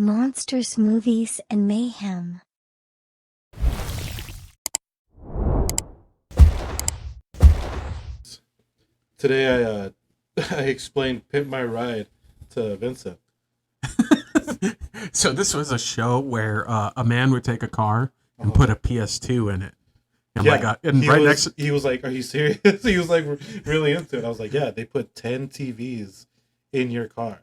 Monsters, movies, and mayhem. Today I explained Pimp My Ride to Vincent. So this was a show where a man would take a car and put a PS2 in it. And he was like, "Are you serious?" He was like really into it. I was like, "Yeah, they put 10 TVs in your car,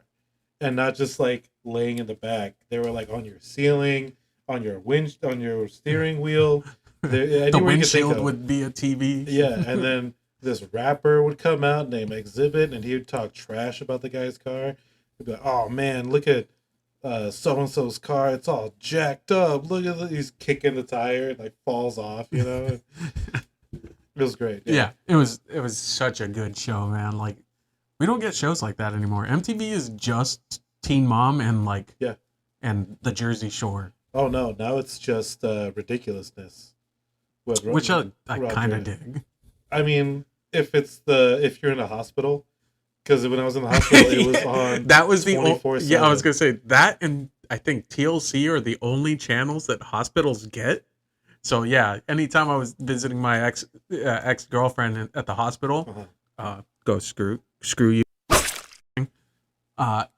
and not just like laying in the back. They were like on your ceiling, on your on your steering wheel. The windshield would be a TV. Yeah, and then this rapper would come out named Exhibit, and he would talk trash about the guy's car. He'd be like, "Oh man, look at so and so's car. It's all jacked up. Look at he's kicking the tire, it like falls off. You know, it was great. Yeah, it was such a good show, man. Like we don't get shows like that anymore. MTV is just Teen Mom and and the Jersey Shore. Oh no, now it's just ridiculousness. Which I kind of dig. I mean, if you're in a hospital, because when I was in the hospital, it was on. That was the I was gonna say that, and I think TLC are the only channels that hospitals get. So yeah, anytime I was visiting my ex girlfriend at the hospital, go screw you. Are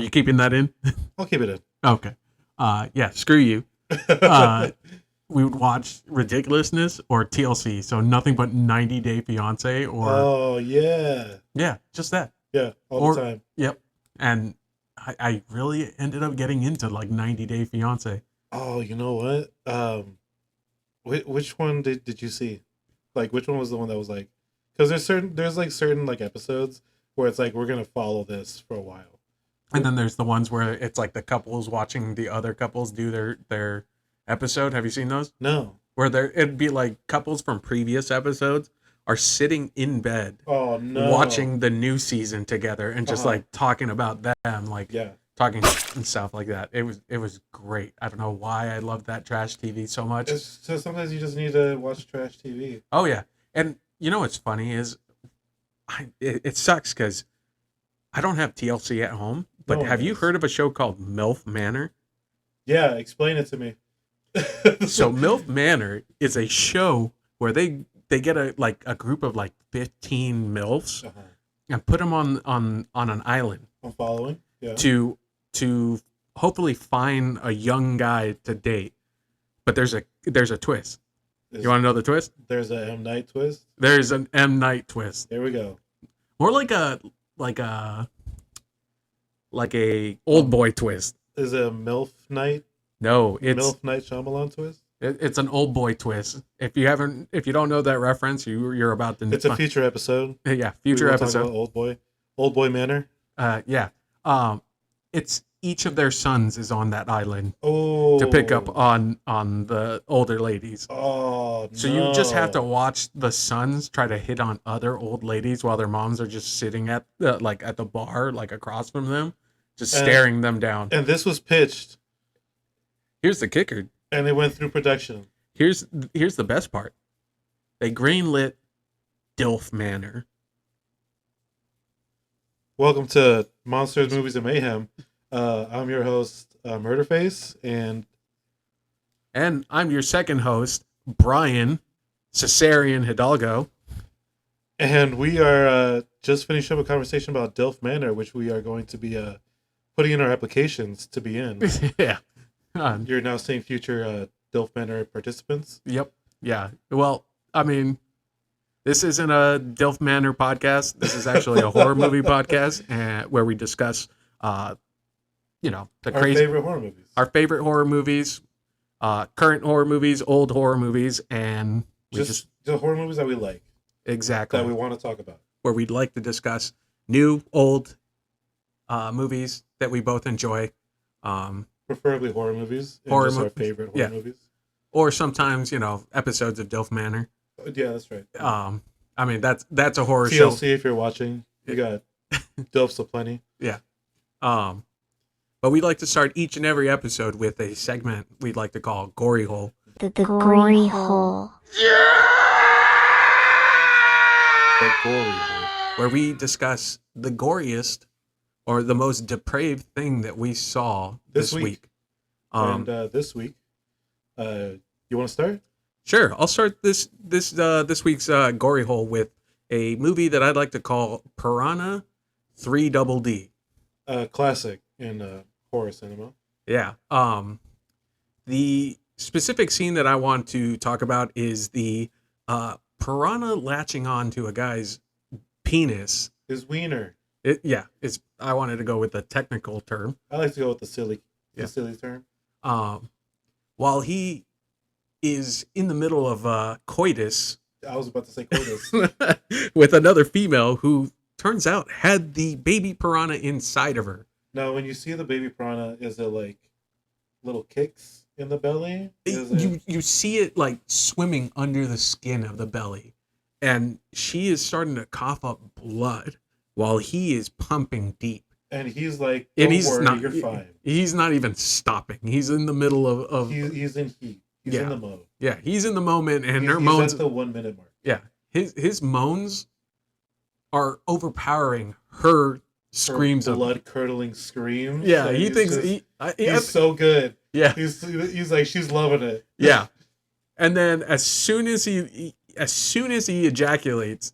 you keeping that in? I'll keep it in. Okay. Yeah, screw you. We would watch Ridiculousness or TLC, so nothing but 90 Day Fiance or yeah, just that. Yeah, all the time. Yep. And I really ended up getting into like 90 Day Fiance. Oh, you know what? Which one did you see? Like, which one was the one that was like? Because there's certain like episodes where it's like we're gonna follow this for a while, and then there's the ones where it's like the couples watching the other couples do their episode. Have you seen those? No. Where it'd be like couples from previous episodes are sitting in bed, watching the new season together and just like talking about them, like talking and stuff like that. It was great. I don't know why I love that trash TV so much. So sometimes you just need to watch trash TV. Oh yeah, and you know what's funny is, it sucks because I don't have TLC at home. But have you heard of a show called MILF Manor? Yeah, explain it to me. So MILF Manor is a show where they get a group of like 15 MILFs and put them on an island. I'm following. Yeah. To hopefully find a young guy to date. But there's a twist. You want to know the twist? There's an M. Night twist? There's an M. Night twist. There we go. More like a old boy twist. Is it a MILF Night? No, it's MILF Night Shyamalan twist. It's an old boy twist. If you don't know that reference, you're about to. It's a future episode. Yeah, future episode. Old boy Manor. Yeah. It's each of their sons is on that island. Oh. To pick up on the older ladies. Oh. So you just have to watch the sons try to hit on other old ladies while their moms are just sitting at the bar across from them, just staring them down. And this was pitched. Here's the kicker. And it went through production. Here's the best part. They greenlit DILF Manor. Welcome to Monsters, Movies, and Mayhem. I'm your host, Murderface, and I'm your second host, Brian Cesarian Hidalgo. And we are just finishing up a conversation about DILF Manor, which we are going to be putting in our applications to be in. Yeah. You're now seeing future DILF Manor participants? Yep. Yeah. Well, I mean, this isn't a DILF Manor podcast. This is actually a horror movie podcast where we discuss, our favorite horror movies. Our favorite horror movies, current horror movies, old horror movies, and just the horror movies that we like. Exactly. That we want to talk about. Where we'd like to discuss new, old movies that we both enjoy. Preferably horror movies. Our favorite horror movies. Or sometimes, episodes of DILF Manor. Yeah, that's right. I mean, that's a horror TLC, show. TLC, if you're watching, you got DILFs aplenty. Yeah. But we'd like to start each and every episode with a segment we'd like to call Gory Hole. The Gory Hole. The Gory Hole. Where we discuss the goriest or the most depraved thing that we saw This this week. week. And this week, you want to start? Sure, I'll start this week's gory hole with a movie that I'd like to call Piranha 3 Double D. Classic in horror cinema. Yeah. The specific scene that I want to talk about is the piranha latching on to a guy's penis. His wiener. It's. I wanted to go with the technical term. I like to go with the silly term. While he is in the middle of coitus. I was about to say coitus. With another female who turns out had the baby piranha inside of her. Now, when you see the baby piranha, is it like little kicks in the belly? You see it like swimming under the skin of the belly, and she is starting to cough up blood while he is pumping deep. And he's like, "Don't worry, you're fine." He's not even stopping. He's in the middle of he's in heat. He's in the mode. Yeah, he's in the moment, and her he's moans at the 1 minute mark. Yeah, his moans are overpowering her screams of blood curdling screams. Yeah, he thinks he's so good. Yeah, he's like, she's loving it. Yeah, and then as soon as he ejaculates,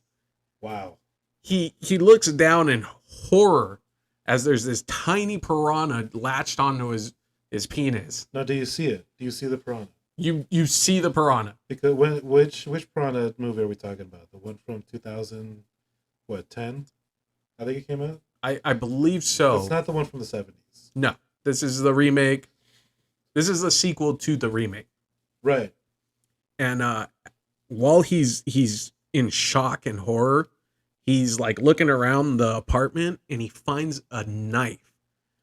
wow, he looks down in horror as there's this tiny piranha latched onto his penis. Now, do you see it? Do you see the piranha? You see the piranha. Because which piranha movie are we talking about? The one from 2010? I think it came out. I believe so. It's not the one from the 70s. No, this is the remake. This is the sequel to the remake. Right. And while he's in shock and horror, he's like looking around the apartment and he finds a knife.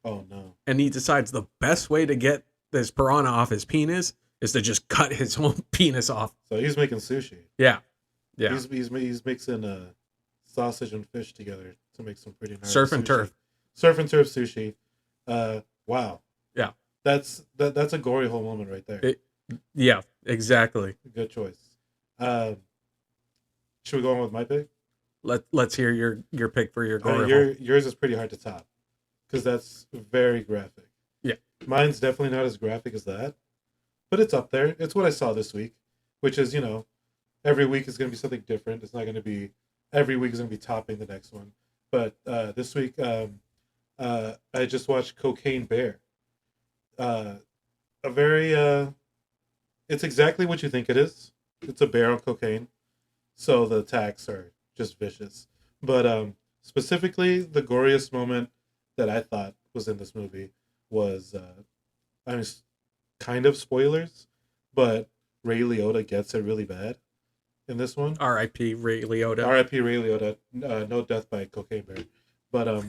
Oh no. And he decides the best way to get this piranha off his penis is to just cut his own penis off. So he's making sushi. Yeah. He's mixing sausage and fish together to make some pretty nice surf and turf sushi. Wow. Yeah. That's a gory hole moment right there. Yeah, exactly. Good choice. Should we go on with my pick? Let's hear your pick for your gory hole. Yours is pretty hard to top because that's very graphic. Yeah. Mine's definitely not as graphic as that, but it's up there. It's what I saw this week, which is, every week is going to be something different. It's not going to be every week is going to be topping the next one. But this week, I just watched Cocaine Bear. It's exactly what you think it is. It's a bear on cocaine, so the attacks are just vicious. But specifically, the goriest moment that I thought was in this movie was, kind of spoilers, but Ray Liotta gets it really bad in this one. R.I.P. Ray Liotta. R.I.P. Ray Liotta. No death by Cocaine Bear. But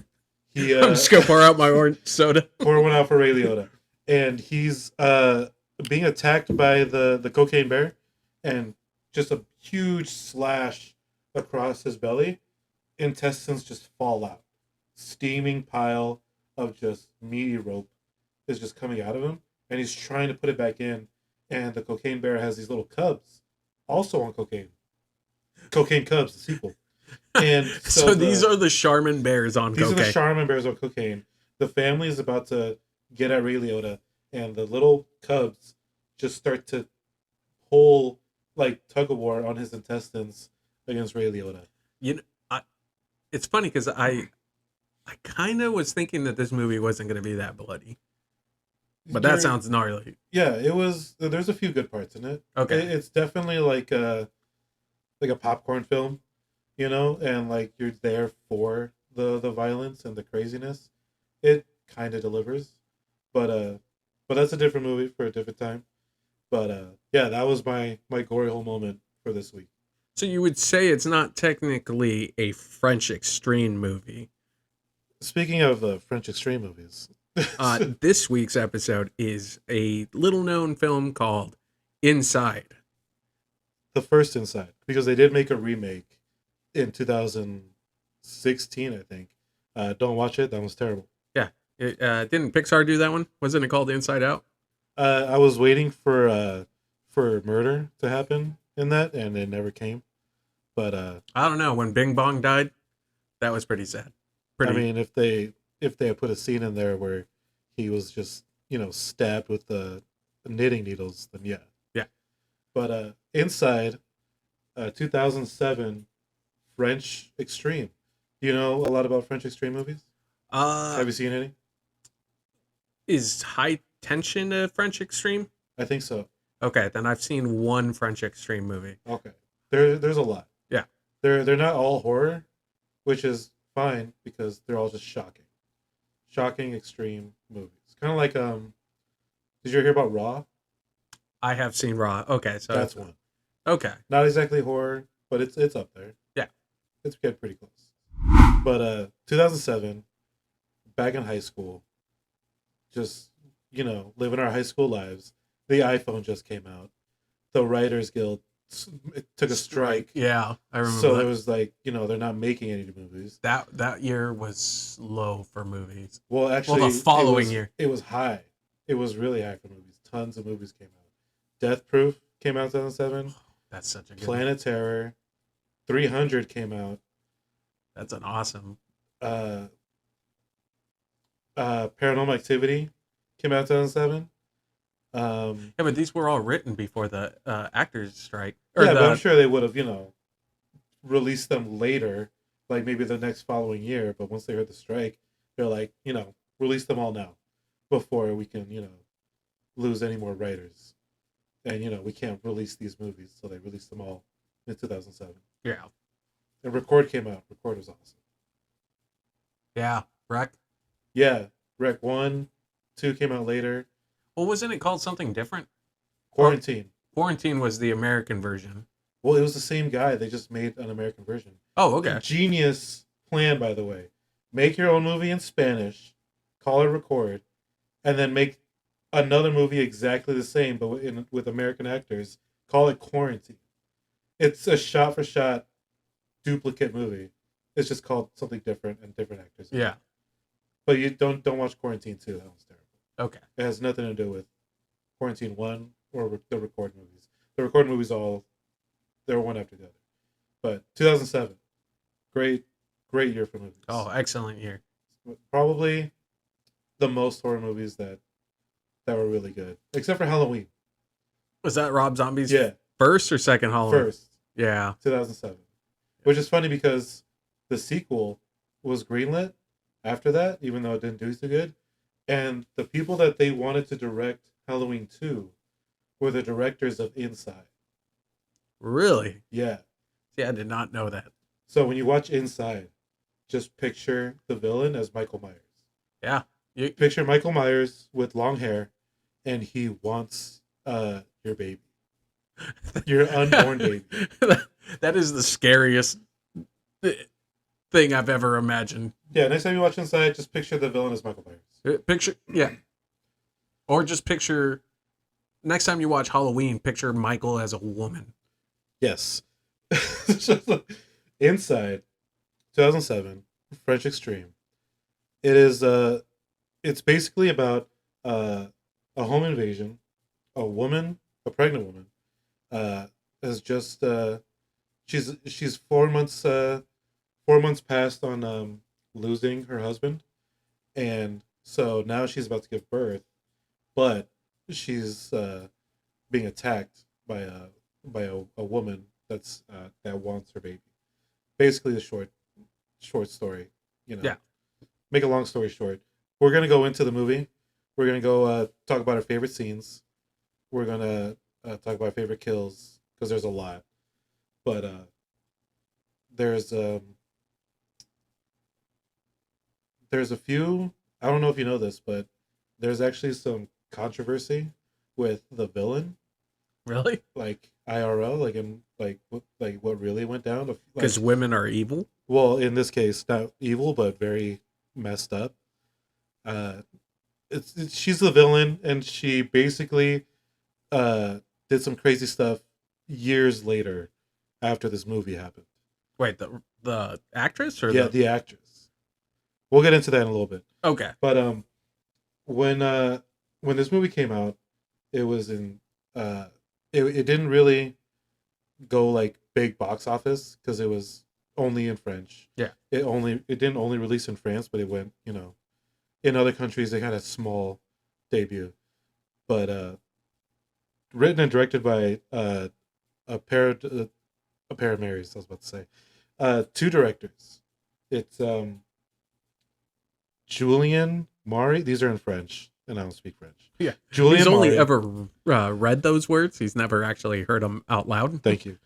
he. I'm just gonna pour out my orange soda. Pour one out for Ray Liotta, and he's being attacked by the Cocaine Bear, and just a huge slash across his belly. Intestines just fall out. Steaming pile of just meaty rope is just coming out of him, and he's trying to put it back in. And the Cocaine Bear has these little cubs, also on cocaine. Cocaine Cubs, the sequel. And so these are the Charmin bears on cocaine. These are the Charmin bears on cocaine. The family is about to get at Ray Liotta, and the little cubs just start to pull like tug of war on his intestines against Ray Liotta. It's funny because I kind of was thinking that this movie wasn't going to be that bloody, but that sounds gnarly. Yeah, it was. There's a few good parts in it. Okay, it's definitely like a popcorn film, and like you're there for the violence and the craziness. It kind of delivers, but that's a different movie for a different time. But yeah, that was my gory hole moment for this week. So you would say it's not technically a French extreme movie. Speaking of French extreme movies, this week's episode is a little-known film called Inside. The first Inside, because they did make a remake in 2016, I think. Don't watch it. That was terrible. Yeah. Didn't Pixar do that one? Wasn't it called Inside Out? I was waiting for murder to happen in that, and it never came. But I don't know. When Bing Bong died, that was pretty sad. I mean, if they if they had put a scene in there where he was just, stabbed with the knitting needles, then yeah. Yeah. But Inside, 2007, French Extreme. Do you know a lot about French Extreme movies? Uh, Have you seen any? is High Tension a French Extreme? I think so. Okay, then I've seen one French Extreme movie. Okay. There's a lot. Yeah. They're not all horror, which is fine because they're all just shocking. Shocking extreme movies. Kind of like did you hear about Raw? I have seen Raw. Okay, so That's one. Okay. Not exactly horror, but it's up there. Yeah. It's getting pretty close. But 2007, back in high school, just, living our high school lives. The iPhone just came out. The Writers Guild took a strike. Yeah, I remember So that. it was like, they're not making any movies. That year was low for movies. Well, actually, the following year. It was high. It was really high for movies. Tons of movies came out. Death Proof came out in 2007. That's such a good Planet Terror. 300 came out. That's an awesome. Paranormal Activity came out in 2007. Yeah, but these were all written before the actors strike. But I'm sure they would have, released them later, like maybe the next following year. But once they heard the strike, they're like, release them all now before we can, lose any more writers. And, we can't release these movies. So they released them all in 2007. Yeah. And Record came out. Record was awesome. Yeah. Wreck. Yeah. Rec 1, 2 came out later. Well, wasn't it called something different? Quarantine. Quarantine was the American version. Well, it was the same guy. They just made an American version. Oh, okay. Genius plan, by the way. Make your own movie in Spanish, call it Record, and then make another movie exactly the same, but with American actors. Call it Quarantine. It's a shot-for-shot duplicate movie. It's just called something different and different actors. Yeah. But you don't watch Quarantine 2. That one's terrible. Okay. It has nothing to do with Quarantine 1 or the Record movies. The Record movies they're one after the other. But 2007, great year for movies. Oh, excellent year. Probably the most horror movies that were really good, except for Halloween. Was that Rob Zombie's Yeah, first or second Halloween? first, Yeah. 2007. Which is funny because the sequel was greenlit after that, even though it didn't do so good. And the people that they wanted to direct Halloween 2 were the directors of Inside. Really? Yeah. See, I did not know that. So when you watch Inside, just picture the villain as Michael Myers. Yeah. Picture Michael Myers with long hair, and he wants your baby. Your unborn baby. That is the scariest thing I've ever imagined. Yeah, next time you watch Inside, just picture the villain as Michael Myers. Yeah. Or just picture, next time you watch Halloween, picture Michael as a woman. Yes. Inside, 2007, French Extreme. It is it's basically about a home invasion. A pregnant woman, has just she's 4 months 4 months past on losing her husband, and so now she's about to give birth, but she's being attacked by a woman that wants her baby. Basically, the short story. Yeah. Make a long story short, we're gonna go into the movie. We're gonna go talk about our favorite scenes. We're gonna talk about our favorite kills because there's a lot, but there's a few. I don't know if you know this, but there's actually some controversy with the villain. Really? Like IRL, what really went down. Because women are evil? Well, in this case, not evil, but very messed up. She's the villain, and she basically did some crazy stuff years later after this movie happened. Wait, the actress or the actress? We'll get into that in a little bit. Okay. But when this movie came out, it was in it didn't really go like big box office because it was only in French. Yeah. It didn't only release in France, but it went in other countries they had a small debut, but written and directed by a pair a pair of Marys. I was about to say, two directors. It's Julian Mari. These are in French, and I don't speak French. Yeah. Julian He's only Mari. ever read those words. He's never actually heard them out loud. Thank you.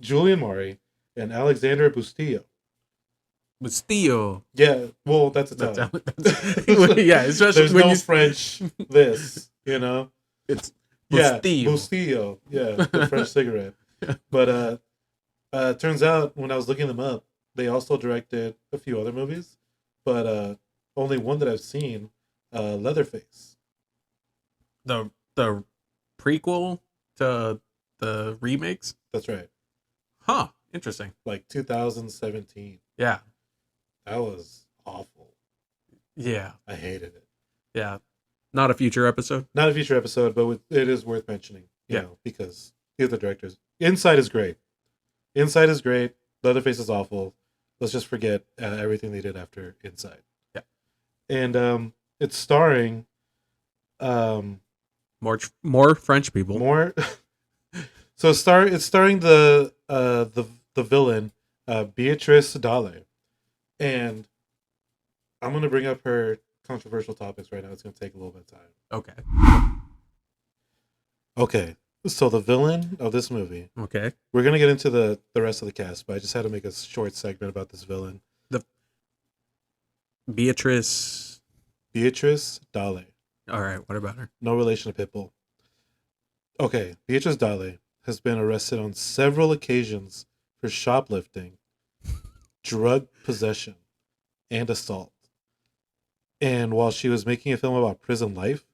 Julian Mari and Alexander Bustillo. Bustillo. Yeah, well, that's That's Italian. yeah, especially There's when no you French. This, you know. it's Yeah, Bustillo. Bustillo. Yeah, the French cigarette. But turns out when I was looking them up, they also directed a few other movies, but only one that I've seen, Leatherface. the prequel to the remakes. That's right, Huh. Interesting. like 2017. Yeah. That was awful. Yeah. I hated it. Yeah. Not a future episode. Not a future episode, but it is worth mentioning. You know, because he's the directors. Inside is great. Inside is great. Leatherface is awful. Let's just forget everything they did after Inside. Yeah. And it's starring More French people. more. So it's starring the villain Beatrice Dalle, and I'm gonna bring up her controversial topics right now. It's gonna take a little bit of time. Okay. Okay, so the villain of this movie. Okay. We're gonna get into the rest of the cast, but I just had to make a short segment about this villain, Beatrice. Beatrice Dalle. All right. What about her? No relation to Pitbull. Okay, Beatrice Dalle has been arrested on several occasions for shoplifting, drug possession, and assault. And while she was making a film about prison life,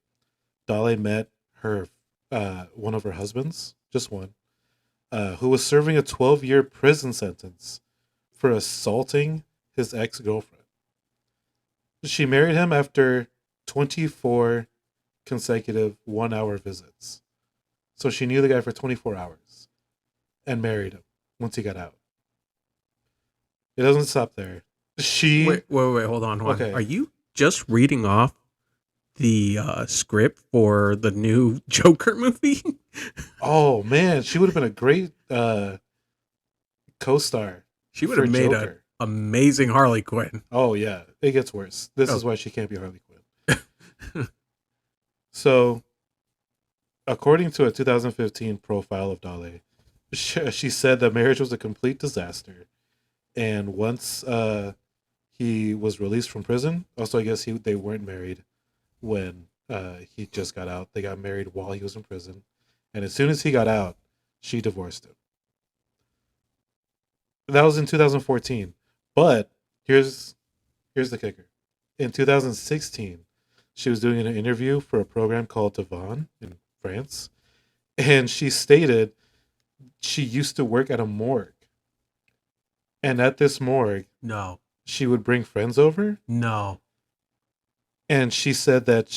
Dalle met her one of her husbands, just one, who was serving a 12-year prison sentence for assaulting his ex-girlfriend. She married him after 24 consecutive 1-hour visits. So she knew the guy for 24 hours and married him once he got out. It doesn't stop there. Wait, hold on. Okay. Are you just reading off the script for the new Joker movie? Oh man, she would have been a great co-star. She would have made an amazing Harley Quinn. Oh yeah, it gets worse. This is why she can't be Harley Quinn. So, according to a 2015 profile of Dalle, she said that marriage was a complete disaster, and once he was released from prison, also I guess they weren't married when he just got out. They got married while he was in prison, and as soon as he got out, she divorced him. That was in 2014. But here's the kicker. In 2016, she was doing an interview for a program called Devon in France, and she stated she used to work at a morgue. And at this morgue, No. she would bring friends over, No. and she said that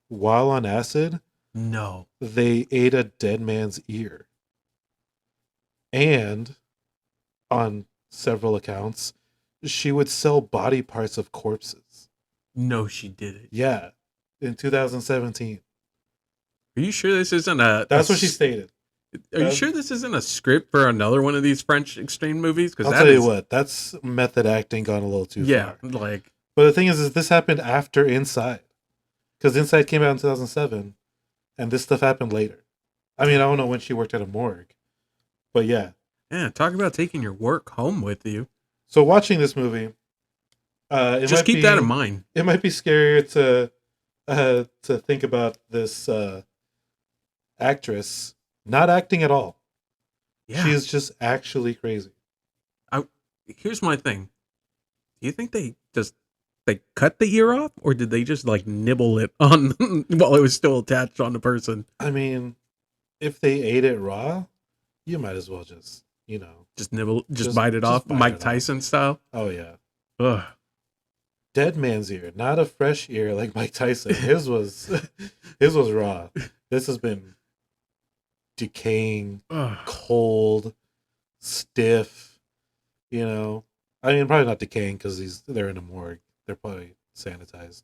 while on acid, No. they ate a dead man's ear. And on several accounts, she would sell body parts of corpses. No, she didn't. Yeah, in 2017. Are you sure this isn't a... That's what she stated. Are you sure this isn't a script for another one of these French extreme movies? I'll tell you what, that's method acting gone a little too far. Like... But the thing is this happened after Inside. Because Inside came out in 2007, and this stuff happened later. I mean, I don't know when she worked at a morgue, but yeah. Yeah, talk about taking your work home with you. So watching this movie, just keep that in mind. It might be scarier to think about this actress not acting at all. Yeah. She is just actually crazy. Here's my thing. Do you think they cut the ear off, or did they just like nibble it on while it was still attached on the person? I mean, if they ate it raw, you might as well just nibble, just bite it off, Mike Tyson style. Oh yeah. Ugh. Dead man's ear, not a fresh ear like Mike Tyson. His was raw. This has been decaying, cold, stiff. I mean, probably not decaying because they're in a morgue. They're probably sanitized.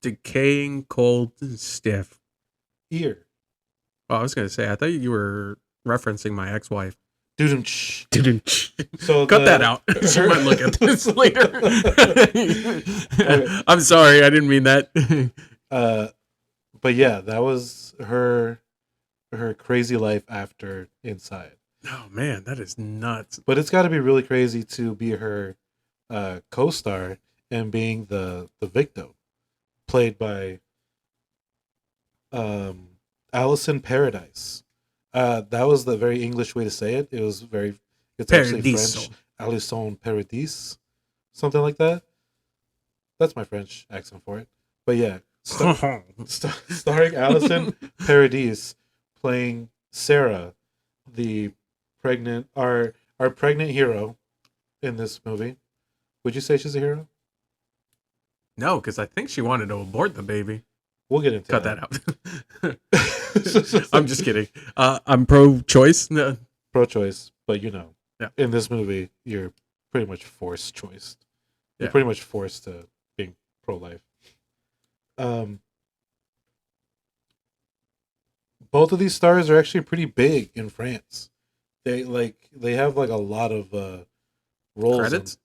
Decaying, cold, stiff. Ear. Oh, I was gonna say, I thought you were referencing my ex-wife. Didn't. So cut that out. She might look at this later. Okay. I'm sorry, I didn't mean that. But yeah, that was her crazy life after Inside. Oh man, that is nuts. But it's got to be really crazy to be her co-star and being the victim, played by Alison Paradise. That was the very English way to say it. It's actually French. Alison Paradise, something like that. That's my French accent for it. But yeah, starring Alison Paradise playing Sarah, the our pregnant hero in this movie. Would you say she's a hero? No, because I think she wanted to abort the baby. We'll get into Cut that out. I'm just kidding. I'm pro-choice. No. Pro-choice, but yeah. In this movie, you're pretty much forced choice. You're Yeah. pretty much forced to being pro-life. Both of these stars are actually pretty big in France. They have like a lot of roles. Credits?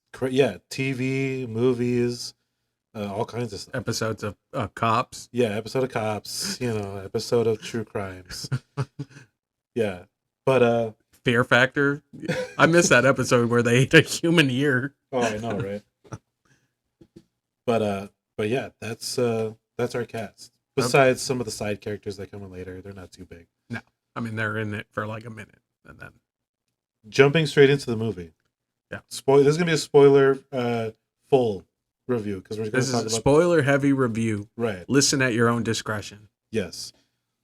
TV, movies, all kinds of stuff. Episodes of Cops. Yeah, episode of Cops. Episode of True Crimes. Yeah, but Fear Factor. I missed that episode where they ate a human ear. Oh, I know, right? But yeah, that's our cast. Besides some of the side characters that come in later, they're not too big. No, I mean they're in it for like a minute, and then jumping straight into the movie. Yeah, this is gonna be a spoiler full review because we're going to talk about spoiler heavy review. Right. Listen at your own discretion. Yes.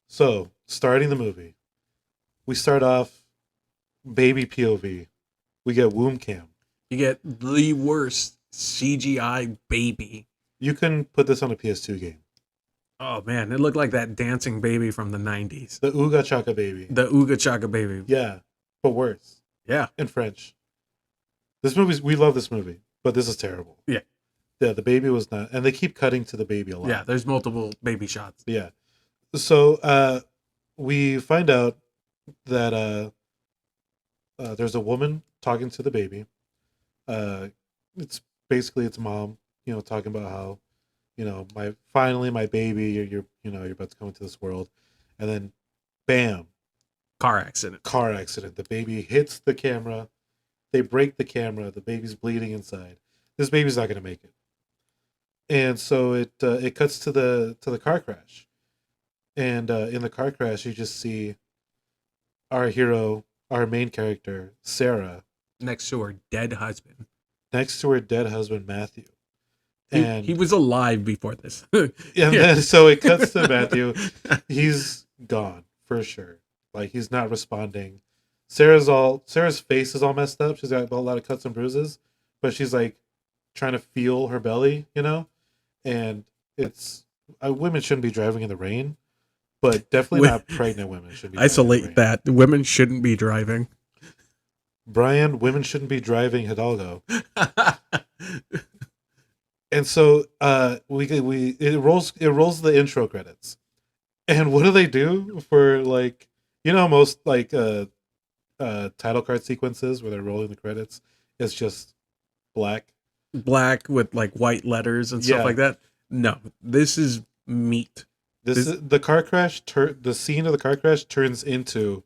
So starting the movie, we start off baby POV. We get womb cam. You get the worst CGI baby. You can put this on a PS2 game. Oh man, it looked like that dancing baby from the 90s. The Ooga Chaka baby. The Ooga Chaka baby. Yeah, but worse. Yeah. In French. We love this movie, but this is terrible. Yeah. Yeah, the baby was not, and they keep cutting to the baby a lot. Yeah, there's multiple baby shots. Yeah. So we find out that there's a woman talking to the baby. It's basically its mom, talking about how, my baby, you're about to come into this world, and then, bam, car accident. The baby hits the camera. They break the camera. The baby's bleeding inside. This baby's not going to make it. And so it cuts to the car crash. And in the car crash, you just see our hero, our main character, Sarah, next to her dead husband. Matthew. And he was alive before this. Then so it cuts to Matthew. He's gone for sure. Like, he's not responding. Sarah's face is all messed up. She's got a lot of cuts and bruises, but she's like trying to feel her belly, and it's women shouldn't be driving in the rain, but definitely not pregnant women should be. Isolate that. Women shouldn't be driving. Brian, women shouldn't be driving Hidalgo. And so it rolls the intro credits. And what do they do for, like, most like title card sequences where they're rolling the credits? It's just black with like white letters and stuff like that. No, this is meat. This is the car crash. The scene of the car crash turns into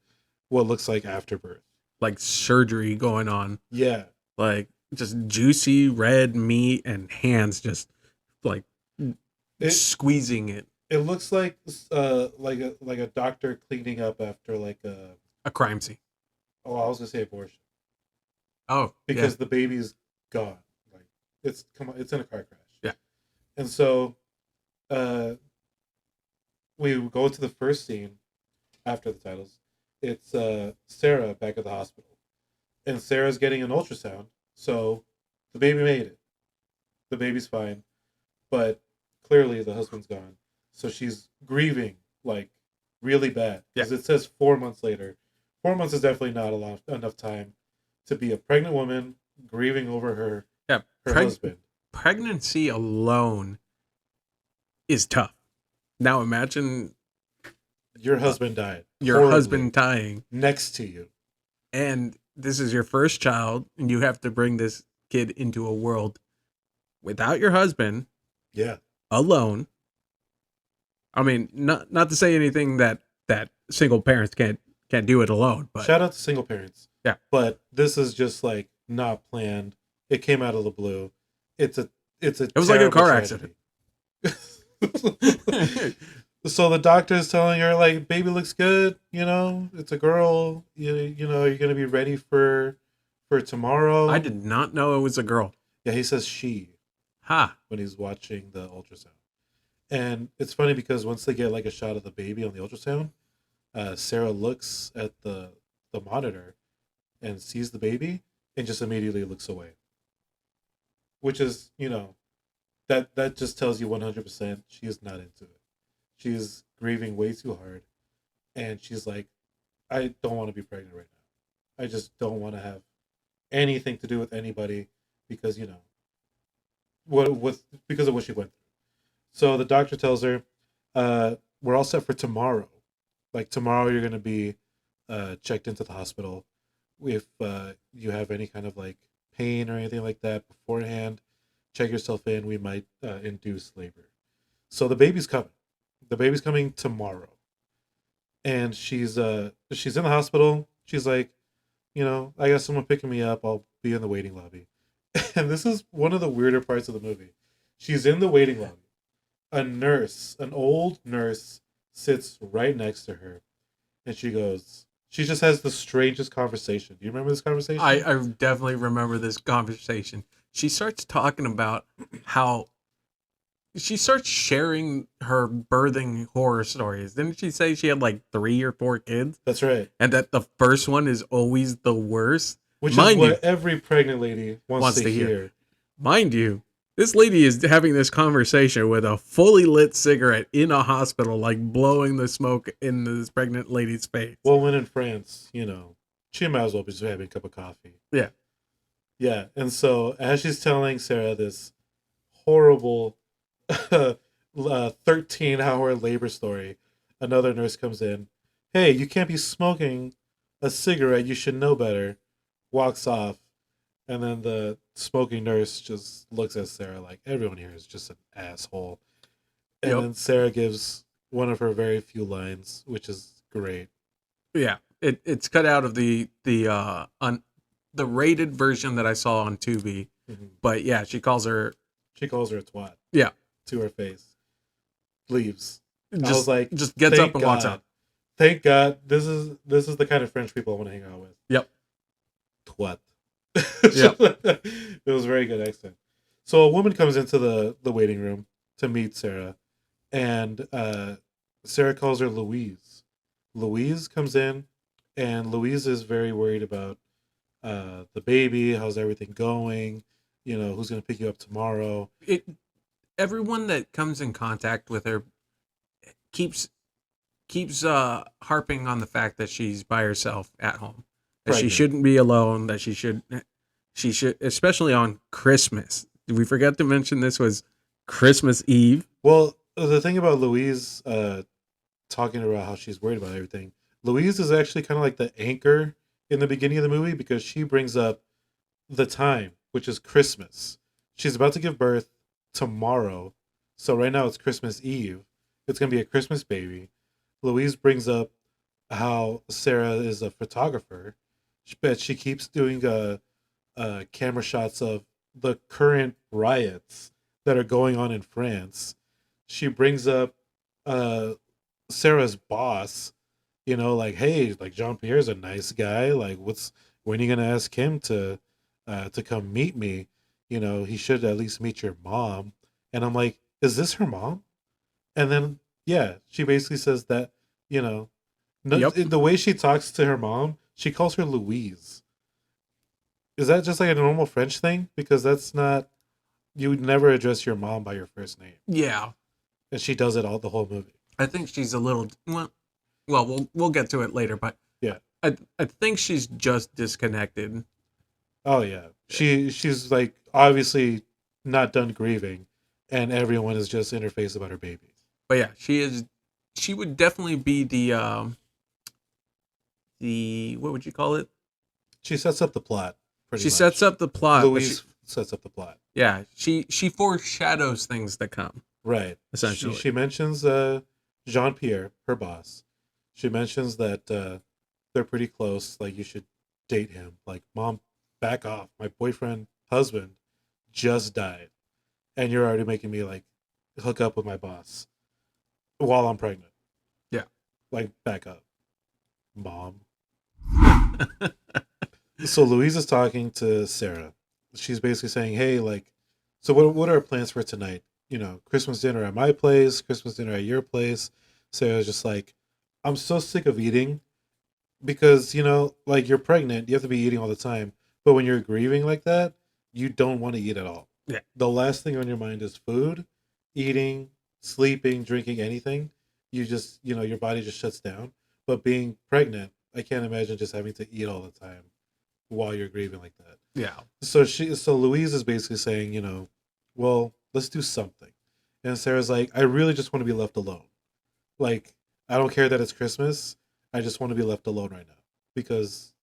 what looks like afterbirth, like surgery going on. Yeah, like just juicy red meat and hands just like squeezing it. It looks like a doctor cleaning up after like a crime scene. Oh, I was gonna say abortion. Oh, because the baby's gone. Like, it's in a car crash. Yeah, and so we go to the first scene after the titles. It's Sarah back at the hospital, and Sarah's getting an ultrasound. So the baby made it. The baby's fine, but clearly the husband's gone. So she's grieving like really bad because it says 4 months later. 4 months is definitely not enough time to be a pregnant woman grieving over her husband. pregnancy alone is tough. Now imagine Your husband died. your horribly husband dying, next to you. and this is your first child, and you have to bring this kid into a world without your husband, Yeah. alone. I mean, not to say anything that single parents can't do it alone, but Shout out to single parents. Yeah. But this is just like not planned. It came out of the blue. It's a it was like a terrible car tragedy. accident. So the doctor is telling her like, baby looks good, it's a girl, you're gonna be ready for tomorrow. I did not know it was a girl. Yeah, he says she Ha. when he's watching the ultrasound. And it's funny because once they get like a shot of the baby on the ultrasound, Sarah looks at the monitor and sees the baby and just immediately looks away. Which is, that just tells you 100% she is not into it. She is grieving way too hard. And she's like, I don't want to be pregnant right now. I just don't want to have anything to do with anybody because, because of what she went through. So the doctor tells her, we're all set for tomorrow. Like tomorrow you're going to be checked into the hospital. If you have any kind of like pain or anything like that beforehand, check yourself in. We might induce labor. So the baby's coming. The baby's coming tomorrow. And she's in the hospital. She's like, I got someone picking me up. I'll be in the waiting lobby. And this is one of the weirder parts of the movie. She's in the waiting lobby. A nurse, an old nurse, sits right next to her. And she just has the strangest conversation. Do you remember this conversation? I definitely remember this conversation. She starts talking about how she starts sharing her birthing horror stories. Didn't she say she had like 3 or 4 kids? That's right. And that the first one is always the worst? Which Mind is what you, every pregnant lady wants to hear. Mind you, this lady is having this conversation with a fully lit cigarette in a hospital, like blowing the smoke in this pregnant lady's face. Well, when in France, she might as well be just having a cup of coffee. Yeah. Yeah. And so as she's telling Sarah this horrible 13-hour labor story, another nurse comes in. Hey, you can't be smoking a cigarette. You should know better. Walks off. And then the smoking nurse just looks at Sarah like everyone here is just an asshole. And then Sarah gives one of her very few lines, which is great. Yeah, it's cut out of the rated version that I saw on Tubi. Mm-hmm. But yeah, she calls her a twat. Yeah, to her face. Leaves. I was like, just gets up and walks out. Thank God. This is the kind of French people I want to hang out with. Yep. Twat. Yep. It was a very good accent. So a woman comes into the waiting room to meet Sarah, and Sarah calls her Louise. Louise comes in, and Louise is very worried about the baby. How's everything going? Who's going to pick you up tomorrow? Everyone that comes in contact with her keeps harping on the fact that she's by herself at home. That she shouldn't be alone, that she should, especially on Christmas. Did we forget to mention this was Christmas Eve? Well, the thing about Louise talking about how she's worried about everything, Louise is actually kind of like the anchor in the beginning of the movie because she brings up the time, which is Christmas. She's about to give birth tomorrow. So right now it's Christmas Eve. It's going to be a Christmas baby. Louise brings up how Sarah is a photographer, but she keeps doing camera shots of the current riots that are going on in France. She brings up Sarah's boss, like, hey, like Jean-Pierre's a nice guy. Like, when are you gonna ask him to come meet me? He should at least meet your mom. And I'm like, is this her mom? And then yeah, she basically says that, the way she talks to her mom, she calls her Louise. Is that just like a normal French thing? Because that's not, you would never address your mom by your first name. Yeah. And she does it the whole movie. I think she's a little, well, we'll get to it later, but yeah. I think she's just disconnected. Oh yeah. She's like obviously not done grieving, and everyone is just in her face about her baby. But yeah, she is. She would definitely be the what would you call it? She sets up the plot pretty She sets much. up the plot, but Louise sets up the plot. yeah, she foreshadows things that come. Right. Essentially, She mentions Jean Pierre, her boss. She mentions that they're pretty close. Like you should date him. Like, mom, back off. My boyfriend, husband, just died, and you're already making me like hook up with my boss while I'm pregnant. yeah. Like, back up, mom. So Louise is talking to Sarah. She's basically saying, "Hey, like, so what are our plans for tonight? You know, Christmas dinner at my place, Christmas dinner at your place." Sarah's just like, "I'm so sick of eating because like you're pregnant, you have to be eating all the time. But when you're grieving like that, you don't want to eat at all. Yeah. The last thing on your mind is food, eating, sleeping, drinking, anything. You just, your body just shuts down. But being pregnant, I can't imagine just having to eat all the time while you're grieving like that." Yeah. So Louise is basically saying, well, let's do something. And Sarah's like, I really just want to be left alone. Like, I don't care that it's Christmas. I just want to be left alone right now because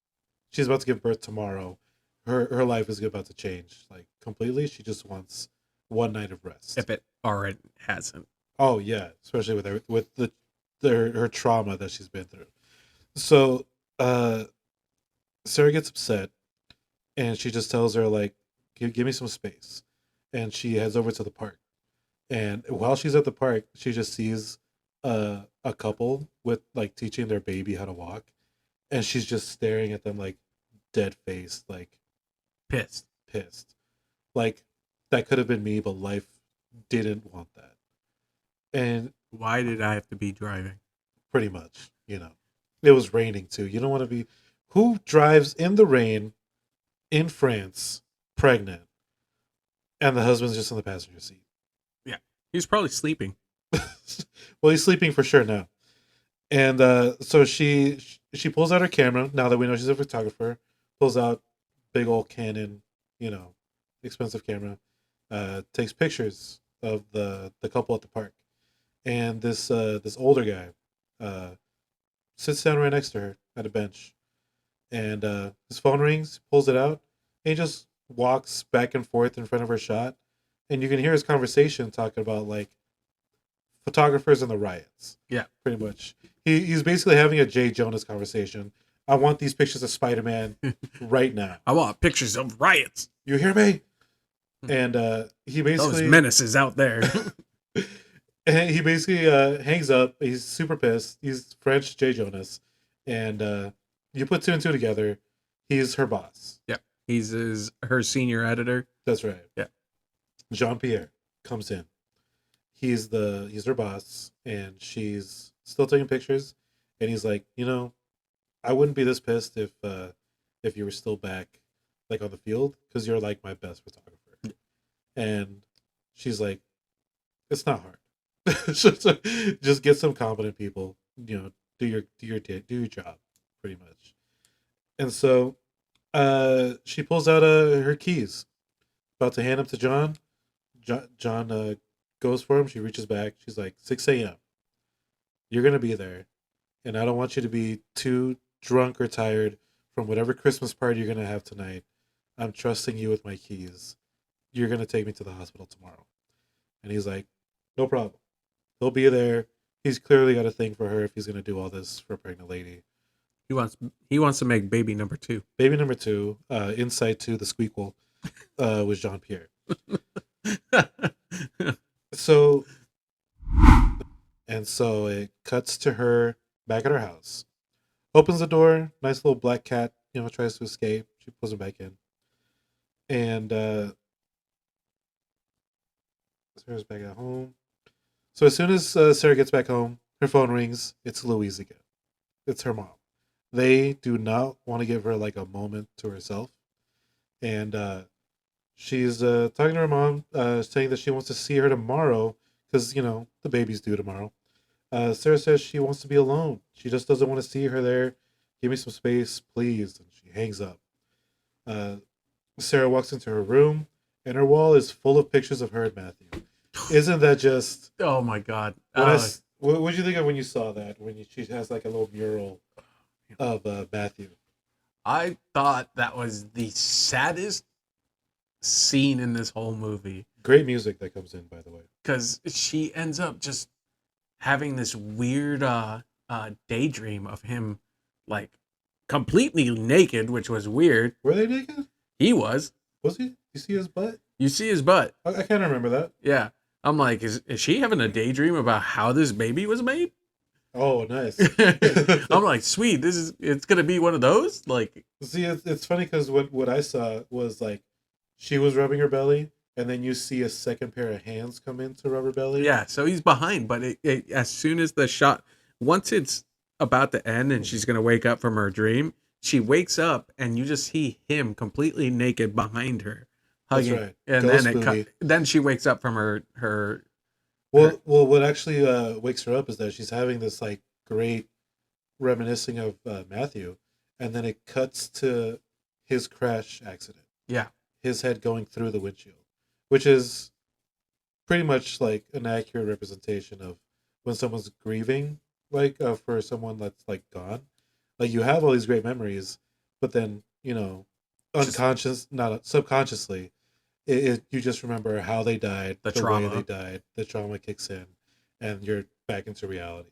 she's about to give birth tomorrow. Her life is about to change like completely. She just wants one night of rest. If it already hasn't. Oh yeah, especially with her trauma that she's been through. So Sarah gets upset and she just tells her like, give me some space, and she heads over to the park. And while she's at the park, she just sees a couple with like teaching their baby how to walk, and she's just staring at them like dead faced, like Pissed. pissed, like that could have been me, but life didn't want that. And Why did I have to be driving? pretty much, it was raining too. You don't want to be. Who drives in the rain in France, pregnant, and the husband's just in the passenger seat? Yeah. He was probably sleeping. Well, he's sleeping for sure now. And so she pulls out her camera now that we know she's a photographer. Pulls out big old Canon, expensive camera. Takes pictures of the couple at the park, and this older guy sits down right next to her at a bench, and his phone rings. Pulls it out, and he just walks back and forth in front of her shot, and you can hear his conversation talking about like photographers and the riots. Yeah. Pretty much. He's basically having a Jay Jonas conversation. I want these pictures of Spider-Man right now. I want pictures of riots. You hear me? And he basically Those menaces out there. and he basically hangs up. He's super pissed. He's French Jay Jonas, and you put two and two together. He's her boss. Yeah. He's her senior editor. That's right. Yeah. Jean Pierre comes in. He's her boss, and she's still taking pictures. And he's like, I wouldn't be this pissed if you were still back, like on the field, because you're like my best photographer. And she's like, it's not hard. Just get some competent people. Do your job, pretty much. And so, she pulls out her keys, about to hand them to John. John goes for him. She reaches back. She's like, 6 a.m. You're gonna be there, and I don't want you to be too drunk or tired from whatever Christmas party you're gonna have tonight. I'm trusting you with my keys. You're gonna take me to the hospital tomorrow. And he's like, no problem. He'll be there. He's clearly got a thing for her if he's gonna do all this for a pregnant lady. He wants to make baby number 2. Baby number 2, insight to the squeakle, was Jean Pierre. So it cuts to her back at her house. Opens the door. Nice little black cat, tries to escape. She pulls him back in. And Sarah's back at home. So as soon as Sarah gets back home, her phone rings. It's Louise again. It's her mom. They do not want to give her like a moment to herself. And she's talking to her mom, saying that she wants to see her tomorrow because, the baby's due tomorrow. Sarah says she wants to be alone. She just doesn't want to see her there. Give me some space, please. And she hangs up. Sarah walks into her room, and her wall is full of pictures of her and Matthew. Isn't that just? Oh my god. What did you think of when you saw that? She has like a little mural of Matthew. I thought that was the saddest scene in this whole movie. Great music that comes in, by the way. Because she ends up just having this weird daydream of him, like, completely naked, which was weird. Were they naked? He was. Was he? You see his butt? You see his butt. I can't remember that. Yeah. I'm like, is she having a daydream about how this baby was made? Oh, nice. I'm like, sweet. It's gonna be one of those. Like, see, it's funny because what I saw was like she was rubbing her belly, and then you see a second pair of hands come into rub her belly. yeah. So he's behind, but as soon as the shot, once it's about to end and she's gonna wake up from her dream, she wakes up and you just see him completely naked behind her, hugging. That's right. And Ghost then she wakes up from her. Well, what actually wakes her up is that she's having this like great reminiscing of Matthew, and then it cuts to his crash accident. Yeah. His head going through the windshield, which is pretty much like an accurate representation of when someone's grieving, like for someone that's like gone. Like you have all these great memories, but then not subconsciously, you just remember how they died, The way trauma. they died, the trauma kicks in, and you're back into reality.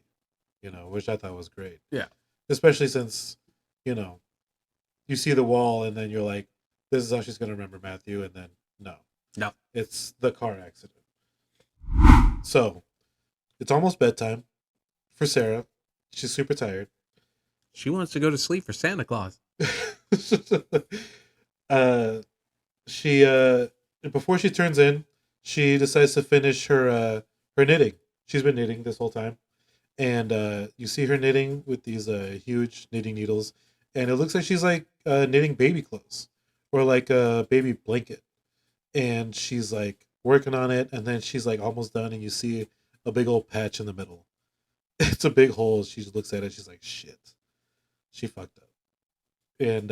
Which I thought was great. Yeah. Especially since, you see the wall and then you're like, this is how she's gonna remember Matthew, and then no, it's the car accident. So, it's almost bedtime for Sarah. She's super tired. She wants to go to sleep for Santa Claus. She before she turns in, she decides to finish her knitting. She's been knitting this whole time, and you see her knitting with these huge knitting needles, and it looks like she's like knitting baby clothes or like a baby blanket, and she's like working on it, and then she's like almost done, and you see a big old patch in the middle. It's a big hole. She looks at it. She's like, shit, she fucked up, and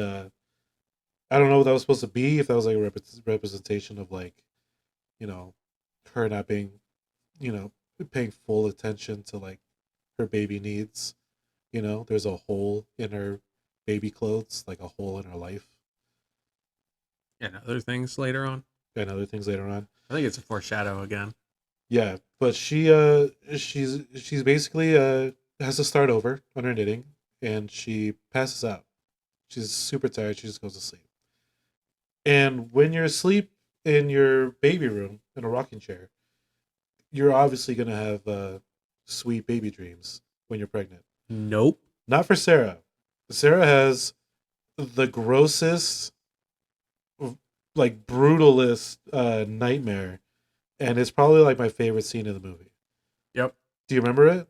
I don't know what that was supposed to be. If that was like a representation of like, her not being, paying full attention to like her baby needs. There's a hole in her baby clothes, like a hole in her life, And other things later on. and other things later on. I think it's a foreshadow again. Yeah, but she's basically has to start over on her knitting, and she passes out. She's super tired. She just goes to sleep. And when you're asleep in your baby room in a rocking chair, you're obviously gonna have sweet baby dreams when you're pregnant. Nope. Not for Sarah. Sarah has the grossest, like brutalist nightmare, and it's probably like my favorite scene in the movie. Yep. Do you remember it?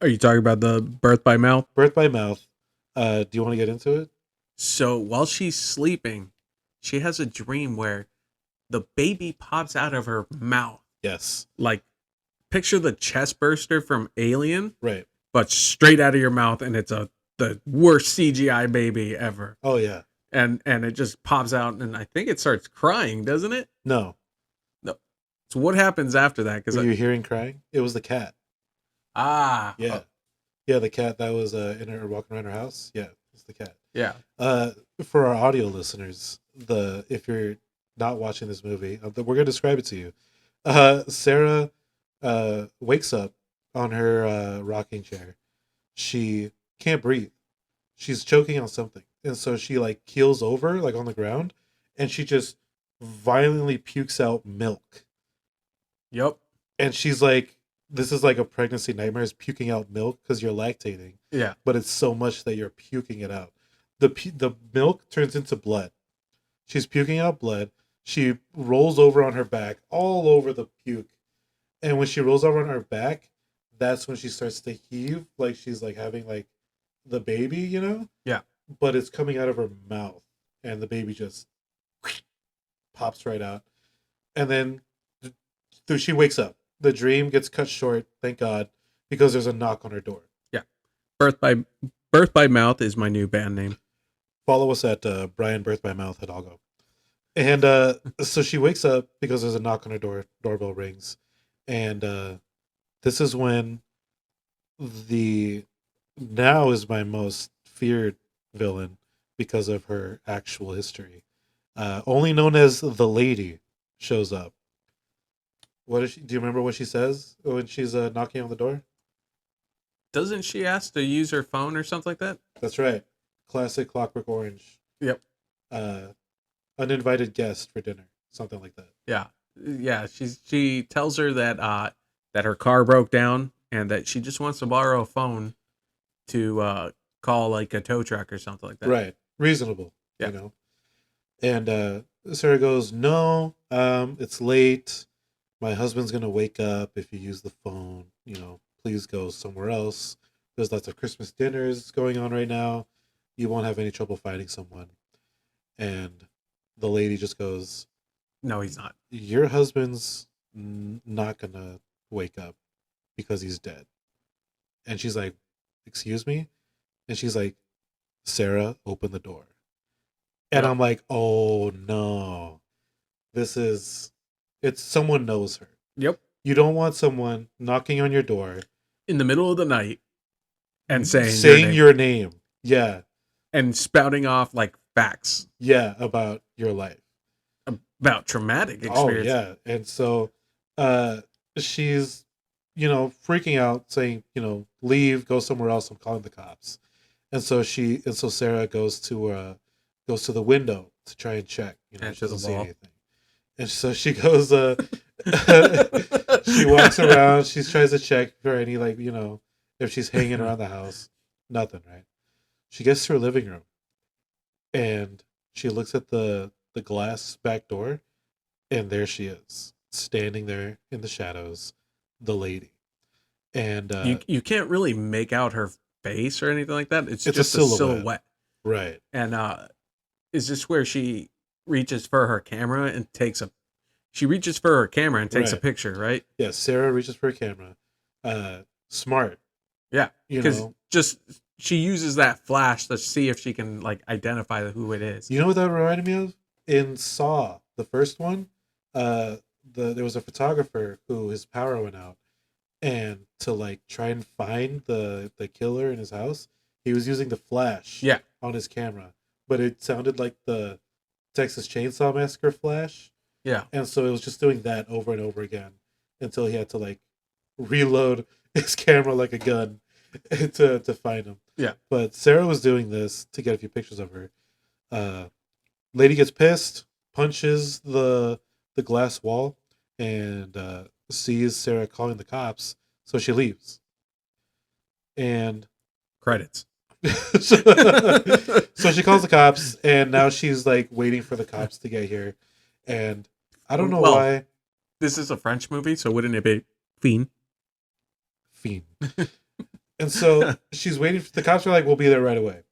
Are you talking about the birth by mouth? Birth by mouth. Do you want to get into it? So while she's sleeping, she has a dream where the baby pops out of her mouth. Yes. Like, picture the chest burster from Alien, Right. but straight out of your mouth, and it's the worst CGI baby ever. Oh yeah. And it just pops out, and I think it starts crying, doesn't it? No. So what happens after that? Were you hearing crying? It was the cat. Yeah. Yeah, the cat that was in her walking around her house. Yeah, it's the cat. Yeah. For our audio listeners, if you're not watching this movie, we're gonna describe it to you. Sarah wakes up on her rocking chair. She can't breathe. She's choking on something, and so she like keels over like on the ground, and she just violently pukes out milk. Yep. And she's like, this is like a pregnancy nightmare, is puking out milk because you're lactating. Yeah. But it's so much that you're puking it out. The milk turns into blood. She's puking out blood. She rolls over on her back, all over the puke. And when she rolls over on her back, that's when she starts to heave, like she's like having like the baby, Yeah. But it's coming out of her mouth, and the baby just pops right out. And then she wakes up. The dream gets cut short, thank God, because there's a knock on her door. Yeah. Birth by Mouth is my new band name. Follow us at Brian Birth by Mouth at Algo. And so she wakes up because there's a knock on her door. Doorbell rings, and this is when the now is my most feared villain because of her actual history. Only known as the Lady shows up. What is she? Do you remember what she says when she's knocking on the door? Doesn't she ask to use her phone or something like that? That's right. Classic Clockwork Orange. Yep. Uh, uninvited guest for dinner. Something like that. Yeah. Yeah. She tells her that her car broke down and that she just wants to borrow a phone to call like a tow truck or something like that. Right. Reasonable. Yeah. You know. And Sarah goes, "No, it's late. My husband's gonna wake up if you use the phone. Please go somewhere else. There's lots of Christmas dinners going on right now. You won't have any trouble finding someone." And the lady just goes, No, he's not. "Your husband's not gonna wake up because he's dead." And she's like, "Excuse me?" And she's like, "Sarah, open the door." And Yep. I'm like, "Oh no, it's someone knows her." Yep. You don't want someone knocking on your door In the middle of the night and saying your name. Yeah. and spouting off like facts Yeah, about your life. about traumatic Oh experience. yeah. And so she's freaking out saying, leave, go somewhere else, I'm calling the cops. And so Sarah goes to the window to try and check, And she to the doesn't see wall. anything. And so she goes she walks around, she tries to check for any if she's hanging around the house. Nothing, right? She gets to her living room and she looks at the glass back door, and there she is, standing there in the shadows, the lady. And You can't really make out her face or anything like that. It's it's just a silhouette. silhouette. Right. And is this where she reaches for her camera and takes a Right. picture, right? Yeah, Sarah reaches for a camera. Smart. Yeah. You Because know. just she uses that flash to see if she can like identify who it is. You know what that reminded me of? In Saw, the first one, there was a photographer who his power went out, and to like try and find the killer in his house, he was using the flash Yeah. on his camera, but it sounded like the Texas Chainsaw Massacre flash, Yeah. and so it was just doing that over and over again until he had to like reload his camera like a gun to find him. Yeah. But Sarah was doing this to get a few pictures of her. Lady gets pissed, punches the glass wall, and sees Sarah calling the cops, so she leaves. And Credits. so she calls the cops, and now she's like waiting for the cops to get here. And I don't know why. This is a French movie, so wouldn't it be Fiend? And so she's waiting for the cops are like, "We'll be there right away."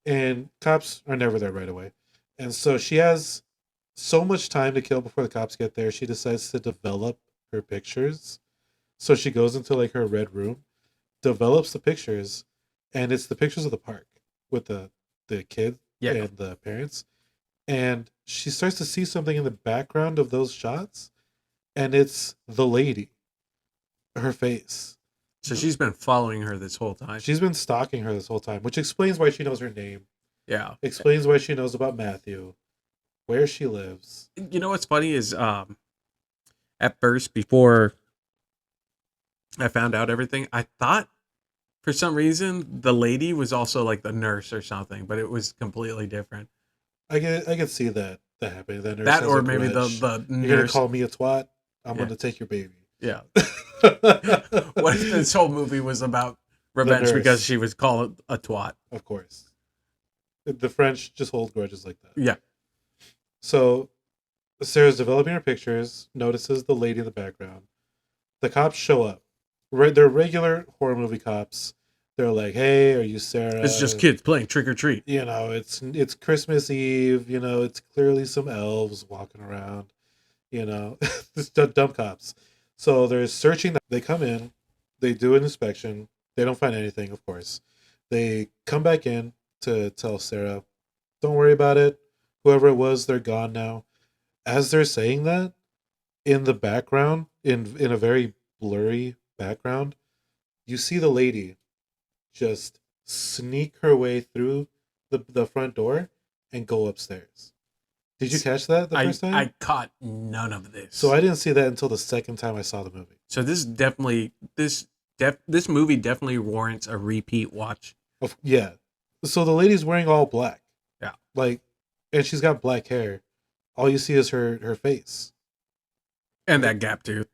And cops are never there right away. And so she has so much time to kill before the cops get there. She decides to develop her pictures. So she goes into like her red room, develops the pictures, and it's the pictures of the park with the kid and the parents. And she starts to see something in the background of those shots, and it's the lady, her face. So she's been following her this whole time. She's been stalking her this whole time, which explains why she knows her name. Yeah. Explains why she knows about Matthew, where she lives. You know what's funny is at first, before I found out everything, I thought for some reason the lady was also like the nurse or something, but it was completely different. I can see that happening. That nurse That has or a maybe grudge. the You're gonna nurse. call me a twat? I'm Yeah. gonna take your baby. Yeah. What if this whole movie was about revenge nurse. because she was called a twat? Of course. The French just hold grudges like that. Yeah. So Sarah's developing her pictures, notices the lady in the background. The cops show up. They're regular horror movie cops. They're like, "Hey, are you Sarah?" It's just kids playing trick or treat. It's Christmas Eve. It's clearly some elves walking around. This dumb cops. So they're searching. They come in. They do an inspection. They don't find anything, of course. They come back in to tell Sarah, "Don't worry about it. Whoever it was, they're gone now. as they're saying that, in the background, in a very blurry background, you see the lady just sneak her way through the front door and go upstairs. Did you catch that the first time? I caught none of this. So I didn't see that until the second time I saw the movie. So this movie definitely warrants a repeat watch. Yeah. So the lady's wearing all black. Yeah. Like, and she's got black hair. All you see is her face. And that gap tooth.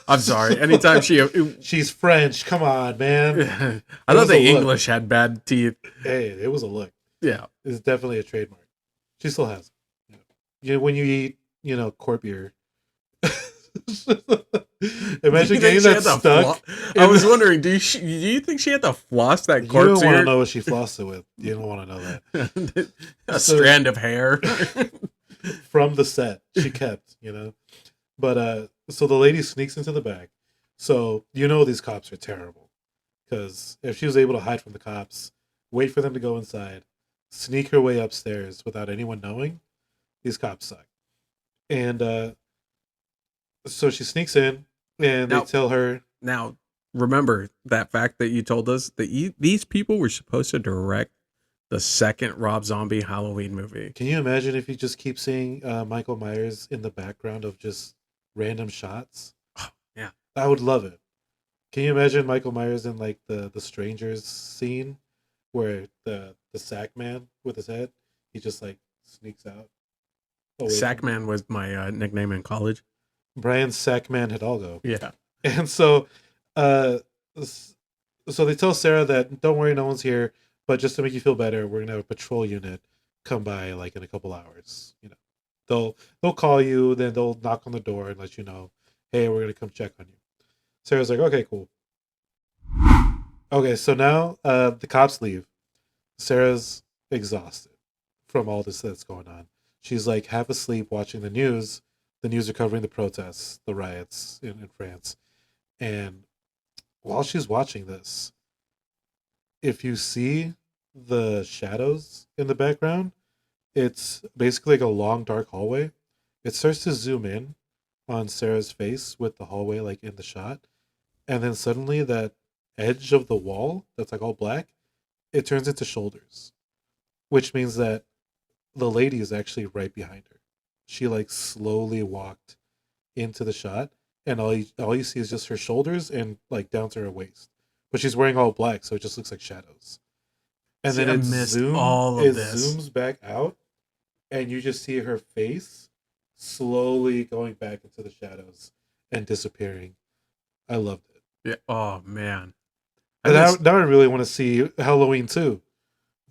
I'm sorry. Anytime she's French. Come on, man. I thought the English had bad teeth. Hey, it was a look. Yeah. It's definitely a trademark. She still has it. You know, when you eat, court beer. Imagine getting that stuck. I was wondering, do you think she had to floss that corpse? You don't want to know what she flossed it with. You don't want to know that. A strand of hair from the set she kept, But so the lady sneaks into the back. So these cops are terrible, because if she was able to hide from the cops, wait for them to go inside, sneak her way upstairs without anyone knowing, these cops suck. And so she sneaks in, and they tell her. Now, remember that fact that you told us that these people were supposed to direct the second Rob Zombie Halloween movie. Can you imagine if you just keep seeing Michael Myers in the background of just random shots? Oh, yeah. I would love it. Can you imagine Michael Myers in like the Strangers scene where the sack man with his head, he just like sneaks out? Sackman was my nickname in college. Brian Sackman Hidalgo. Yeah. And so so they tell Sarah that don't worry, no one's here, but just to make you feel better, we're gonna have a patrol unit come by like in a couple hours. They'll call you, then they'll knock on the door and let you know, hey, we're gonna come check on you. Sarah's like, okay, cool. Okay, so now the cops leave. Sarah's exhausted from all this that's going on. She's like half asleep watching the news. The news are covering the protests, the riots in France. And while she's watching this, if you see the shadows in the background, it's basically like a long, dark hallway. It starts to zoom in on Sarah's face with the hallway like in the shot. And then suddenly that edge of the wall that's like all black, it turns into shoulders, which means that the lady is actually right behind her. She like slowly walked into the shot, and all you see is just her shoulders and like down to her waist. But she's wearing all black, so it just looks like shadows. And then it zooms back out, and you just see her face slowly going back into the shadows and disappearing. I loved it. Yeah. Oh man. Now I really want to see Halloween 2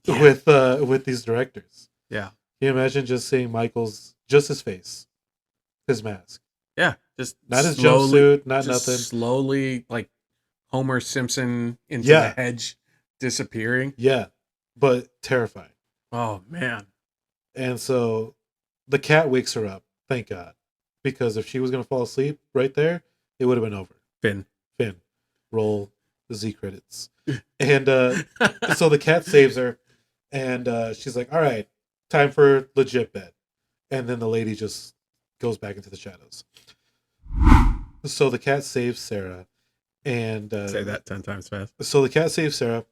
with these directors. Yeah. Can you imagine just seeing Michael's his face, his mask? Yeah, just not his jumpsuit, not just nothing. Slowly, like Homer Simpson into the hedge, disappearing. Yeah, but terrifying. Oh man! And so the cat wakes her up. Thank God, because if she was gonna fall asleep right there, it would have been over. Finn, roll the Z credits. And so the cat saves her, and she's like, "All right, time for legit bed." And then the lady just goes back into the shadows. So the cat saves Sarah, and say that 10 times fast. So the cat saves Sarah,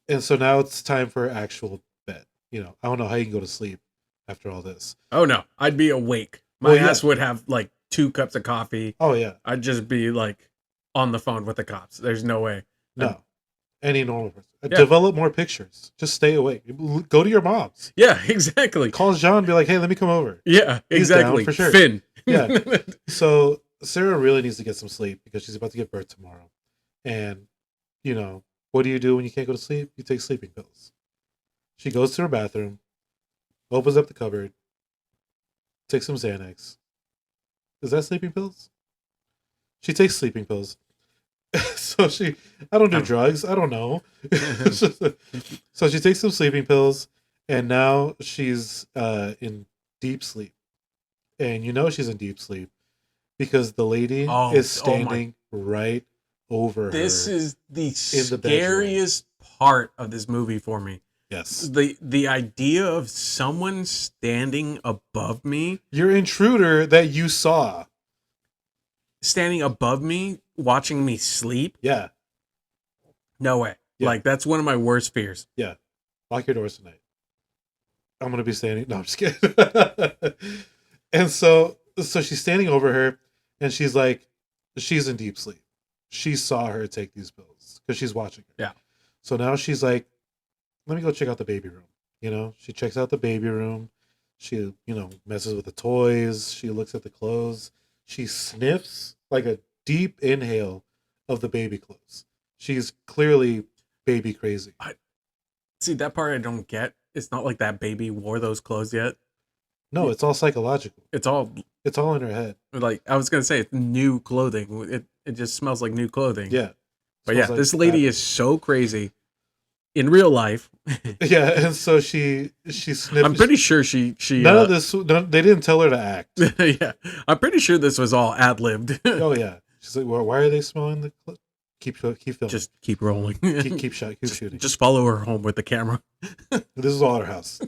and so now it's time for actual bed. I don't know how you can go to sleep after all this. Oh no, I'd be awake. My ass would have like 2 cups of coffee. Oh yeah, I'd just be like on the phone with the cops. There's no way. No, any normal person. Develop more pictures. Just stay awake. Go to your mom's. Yeah, exactly. Call Jean and be like, hey, let me come over. Yeah, exactly. For sure. Finn. Yeah. So Sarah really needs to get some sleep because she's about to give birth tomorrow. And, what do you do when you can't go to sleep? You take sleeping pills. She goes to her bathroom, opens up the cupboard, takes some Xanax. Is that sleeping pills? She takes sleeping pills. So I don't do drugs. I don't know. So she takes some sleeping pills, and now she's in deep sleep. And she's in deep sleep because the lady is standing right over her. This is the scariest part of this movie for me. Yes. The idea of someone standing above me, Your intruder that you saw. watching me sleep. Yeah. No way. Yeah. Like, that's one of my worst fears. Yeah. Lock your doors tonight. I'm going to be standing. No, I'm just kidding. And so she's standing over her and she's like, she's in deep sleep. She saw her take these pills because she's watching her. Yeah. So now she's like, let me go check out the baby room. You know, she checks out the baby room. She, you know, messes with the toys. She looks at the clothes. She sniffs like a deep inhale of the baby clothes. She's clearly baby crazy. See, that part I don't get. It's not like that baby wore those clothes yet. No, it's all psychological. It's all in her head. like, I was gonna say, it's new clothing. It just smells like new clothing. Yeah. But yeah, this lady is so crazy in real life. Yeah, and so she sniffs. I'm pretty sure she none of this. They didn't tell her to act. Yeah, I'm pretty sure this was all ad-libbed. Oh yeah, she's like, well, why are they smelling the? Keep filming. Just keep rolling. keep shooting. Just follow her home with the camera. This is all at her house.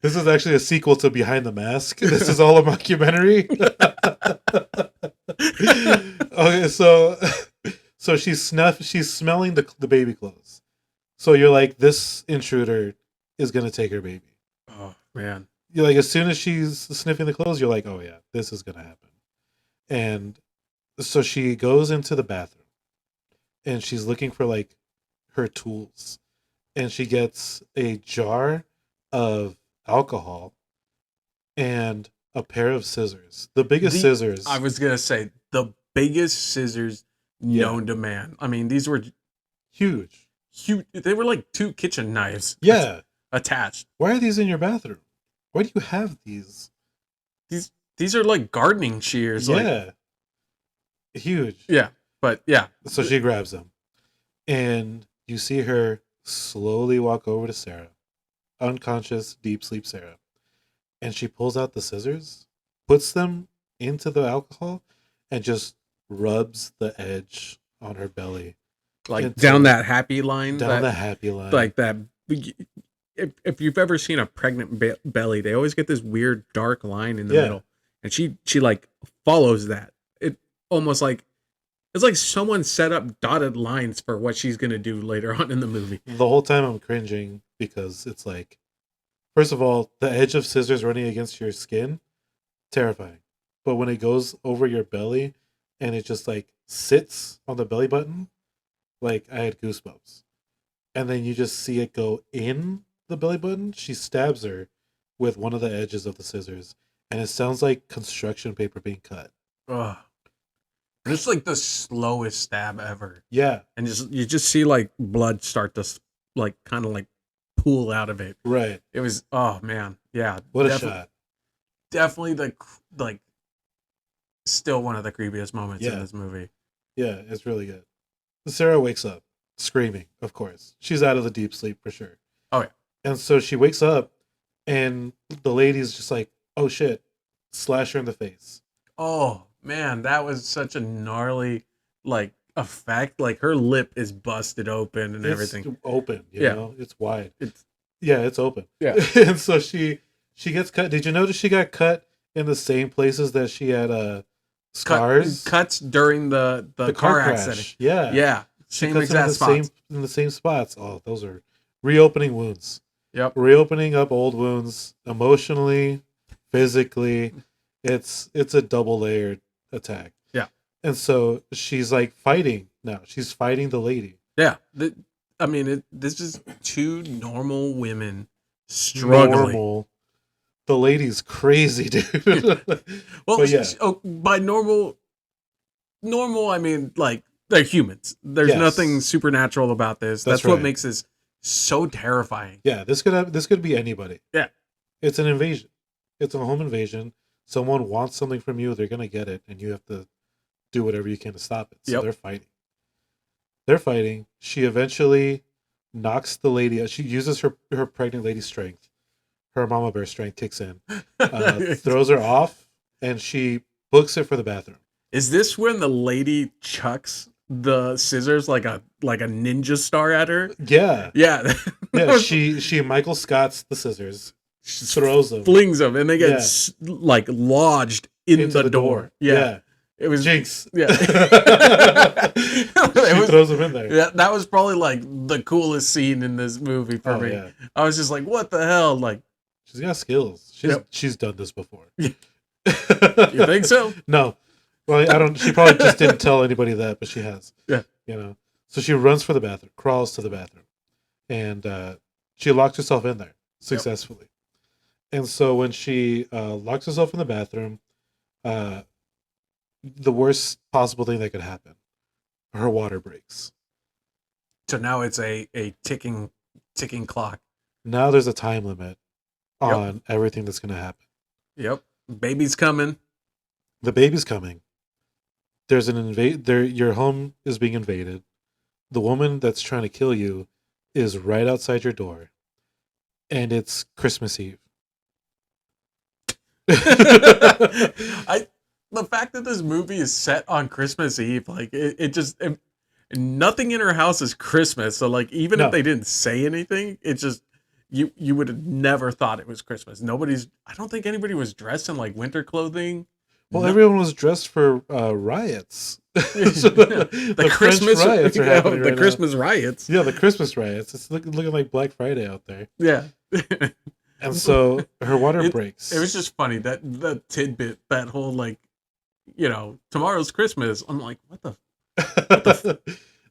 This is actually a sequel to Behind the Mask. This is all a mockumentary. Okay, so she's smelling the baby clothes. So you're like, this intruder is gonna take her baby. Oh man. You're like, as soon as she's sniffing the clothes, you're like, oh yeah, this is gonna happen. And so she goes into the bathroom and she's looking for like her tools. And she gets a jar of alcohol and a pair of scissors. The biggest scissors. I was gonna say the biggest scissors known to man. I mean, these were huge. They were like 2 kitchen knives. Yeah. Attached. Why are these in your bathroom? Why do you have these? These are like gardening shears. Yeah. Like, huge. Yeah. But yeah. So she grabs them. And you see her slowly walk over to Sarah. Unconscious, deep sleep Sarah. And she pulls out the scissors, puts them into the alcohol, and just rubs the edge on her belly. Like down that happy line. Down the happy line. Like that. If you've ever seen a pregnant belly, they always get this weird dark line in the middle. And she like follows that. It almost like, it's like someone set up dotted lines for what she's going to do later on in the movie. The whole time I'm cringing because it's like, first of all, the edge of scissors running against your skin, terrifying. But when it goes over your belly and it just like sits on the belly button, like I had goosebumps. And then you just see it go in the belly button. She stabs her with one of the edges of the scissors. And it sounds like construction paper being cut. Ugh. It's like the slowest stab ever. Yeah. And you just see like blood start to like kind of like pool out of it. Right. It was, oh man. Yeah. What a shot. Definitely like still one of the creepiest moments in this movie. Yeah, it's really good. Sarah wakes up screaming, of course. She's out of the deep sleep for sure. Oh yeah. And so she wakes up and the lady's just like, oh shit, slash her in the face. Oh man, that was such a gnarly like effect. Like her lip is busted open and everything. It's open, you know? It's wide. It's open. Yeah. And so she gets cut. Did you notice she got cut in the same places that she had scars? Cuts during the car accident. Yeah. Yeah. Same exact spots. In the same spots. Oh, those are reopening wounds. Yep. Reopening up old wounds emotionally, physically. It's a double layered attack. Yeah. And so she's like fighting now. She's fighting the lady. Yeah. This is 2 normal women struggling. Normal. The lady's crazy, dude. Well, yeah. By normal, I mean like they're humans. There's nothing supernatural about this. That's what makes this so terrifying. Yeah, this could be anybody. Yeah. It's an invasion. It's a home invasion. Someone wants something from you, they're gonna get it, and you have to do whatever you can to stop it. So they're fighting. She eventually knocks the lady out. She uses her pregnant lady strength. Her mama bear strength kicks in. Throws her off, and she books it for the bathroom. Is this when the lady chucks the scissors like a ninja star at her. Yeah. Yeah, Yeah, she Michael Scott's the scissors, she throws them. flings them, and they get Yeah. like lodged in Into the door. Yeah. It was Jinx. Yeah. She It was- throws them in there. Yeah, that was probably like the coolest scene in this movie for me. Yeah. I was just like, what the hell? Like, She's got skills. Yep. She's done this before. You think so? No. Well, I don't. She probably just didn't tell anybody that, but she has. Yeah. You know. So she runs for the bathroom, crawls to the bathroom, and she locks herself in there successfully. And so when she locks herself in the bathroom, the worst possible thing that could happen, her water breaks. So now it's a ticking clock. Now there's a time limit on everything that's going to happen. Yep. Baby's coming. The baby's coming. There's an your home is being invaded. The woman that's trying to kill you is right outside your door. And it's Christmas Eve. The fact that this movie is set on Christmas Eve, like nothing in her house is Christmas. So like even if they didn't say anything, it's just you would have never thought it was Christmas. I don't think anybody was dressed in like winter clothing. Well, everyone was dressed for riots. the Christmas riots are happening the Christmas riots. Yeah, the Christmas riots. It's looking like Black Friday out there. Yeah. And so her water breaks. It was just funny that tidbit, that whole like, tomorrow's Christmas. I'm like, what the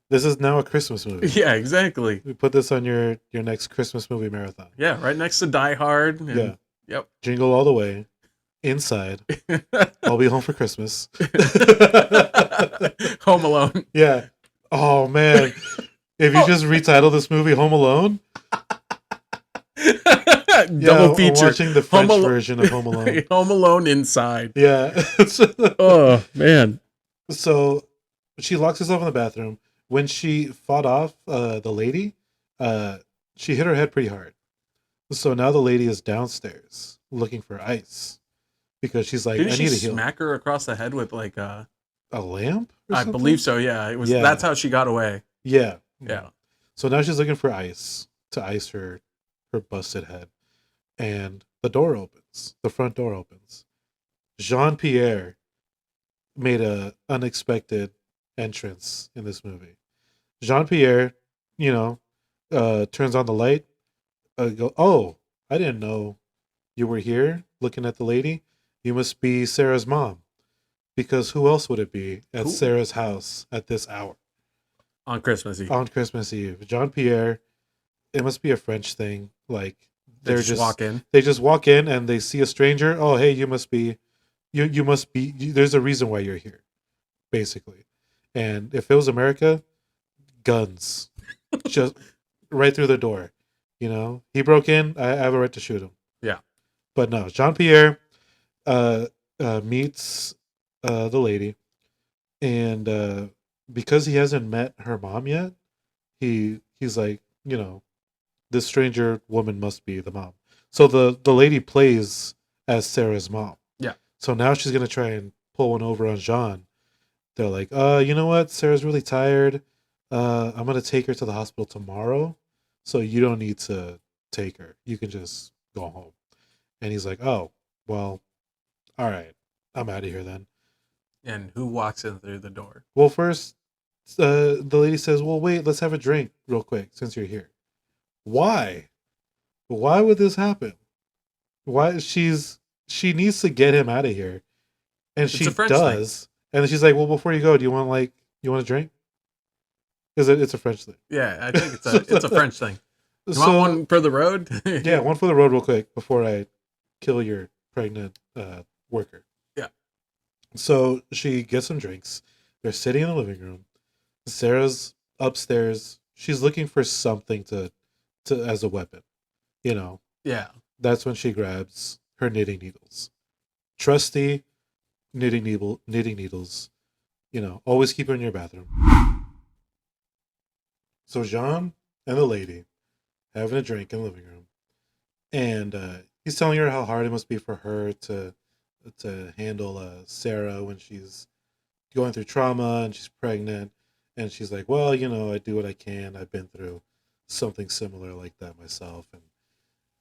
This is now a Christmas movie. Yeah, exactly. We put this on your next Christmas movie marathon. Yeah, right next to Die Hard. Yeah. Yep. Jingle All the Way. Inside. I'll be home for Christmas. Home Alone. Yeah. Oh man. If you just retitle this movie Home Alone. Double feature. I'm watching the French version of Home Alone. Home Alone Inside. Yeah. Oh man. So she locks herself in the bathroom. When she fought off the lady, she hit her head pretty hard. So now the lady is downstairs looking for ice. Because she's like, Didn't I need to heal. Smack her across the head with like a lamp? I believe so, yeah. It was That's how she got away. Yeah. Yeah. So now she's looking for ice to ice her busted head. And the door opens. The front door opens. Jean-Pierre made a unexpected entrance in this movie. Jean-Pierre, turns on the light. Oh, I didn't know you were here looking at the lady. You must be Sarah's mom. Because who else would it be at Sarah's house at this hour? On Christmas Eve. On Christmas Eve. Jean-Pierre, it must be a French thing. Like, they just walk in. They just walk in and they see a stranger. Oh, hey, you must be, there's a reason why you're here, basically. And if it was America, guns. Just right through the door. He broke in, I have a right to shoot him. Yeah. But no, Jean-Pierre meets the lady, and because he hasn't met her mom yet, he's like, this stranger woman must be the mom. So the lady plays as Sarah's mom. Yeah. So now she's gonna try and pull one over on Jean. They're like, you know what? Sarah's really tired. I'm gonna take her to the hospital tomorrow, so you don't need to take her. You can just go home. And he's like, oh, well, all right, I'm out of here then. And who walks in through the door? Well, first, the lady says, well, wait, let's have a drink real quick since you're here. Why? Why would this happen? Why? She needs to get him out of here. And she does. Thing. And then she's like, well, before you go, do you want a drink? It's a French thing. Yeah, I think it's a French thing. You want one for the road? Yeah, one for the road real quick before I kill your pregnant worker. Yeah. So she gets some drinks. They're sitting in the living room. Sarah's upstairs. She's looking for something to as a weapon. Yeah. That's when she grabs her knitting needles. Trusty knitting needles. Always keep her in your bathroom. So Jean and the lady having a drink in the living room. And he's telling her how hard it must be for her to handle Sarah when she's going through trauma and she's pregnant. And she's like, well, I do what I can. I've been through something similar like that myself.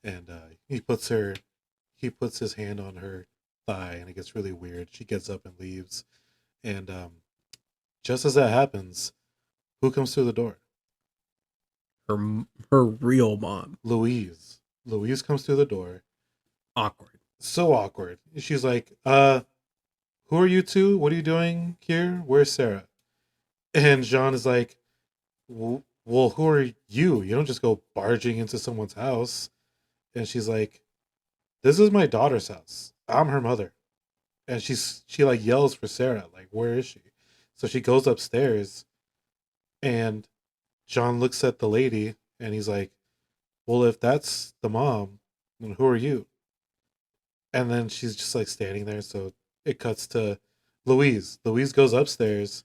And he puts his hand on her thigh, and it gets really weird. She gets up and leaves. And just as that happens, who comes through the door? Her real mom. Louise. Louise comes through the door. Awkward. So awkward. She's like, who are you two? What are you doing here? Where's Sarah? And Jean is like, well, who are you? You don't just go barging into someone's house. And she's like, this is my daughter's house. I'm her mother. And she like yells for Sarah, like, where is she? So she goes upstairs, and John looks at the lady, and he's like, well, if that's the mom, then who are you? And then she's just like standing there. So it cuts to Louise. Louise goes upstairs.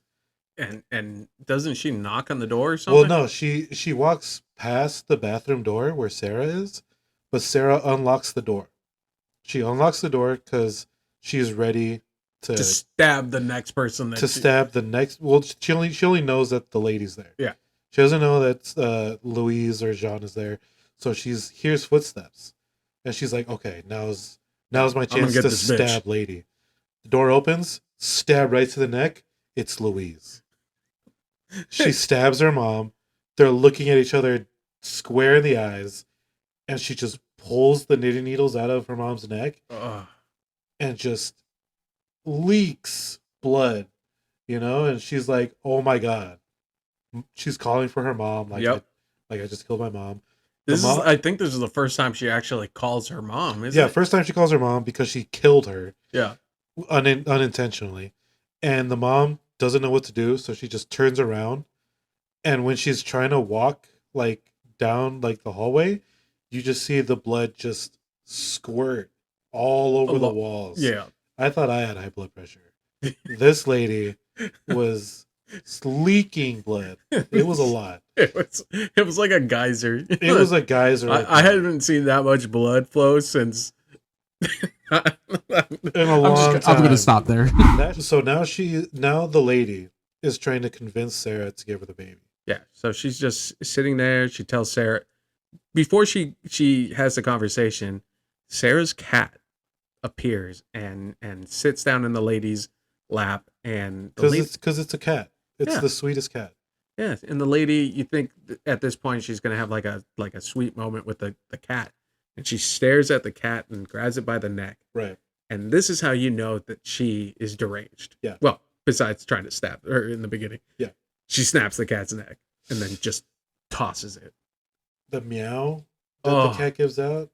And doesn't she knock on the door or Well, something? no, she walks past the bathroom door where Sarah is, but Sarah unlocks the door. She unlocks the door because she's ready To stab the next person that to stab the next. Well, she only knows that the lady's there. Yeah. She doesn't know that Louise or Jean is there. So she's hears footsteps, and she's like, "Okay, now's my chance get to this bitch." stab lady." The door opens, stab right to the neck. It's Louise. She stabs her mom. They're looking at each other square in the eyes, and she just pulls the knitting needles out of her mom's neck Ugh. and just leaks blood, and she's like, oh my god. She's calling for her mom, like, Yep. I just killed my mom. I think this is the first time she actually calls her mom, isn't Yeah, it? first time she calls her mom because she killed her Yeah. unintentionally. And the mom doesn't know what to do, so she just turns around. And when she's trying to walk like down like the hallway, you just see the blood just squirt all over the walls. Yeah. I thought I had high blood pressure. This lady was leaking blood. It was a lot. It was like a geyser. It was a geyser. I haven't seen that much blood flow since in a long time. I'm gonna stop there. So now the lady is trying to convince Sarah to give her the baby. Yeah, so she's just sitting there. She tells Sarah before she has the conversation. Sarah's cat appears and sits down in the lady's lap, and Because it's a cat. It's Yeah. the sweetest cat. yeah, and the lady, you think at this point she's gonna have like a sweet moment with the cat, and she stares at the cat and grabs it by the neck, Right. and this is how you know that she is deranged. Yeah. Well, besides trying to stab her in the beginning. Yeah. She snaps the cat's neck and then just tosses it. The meow that the cat gives out,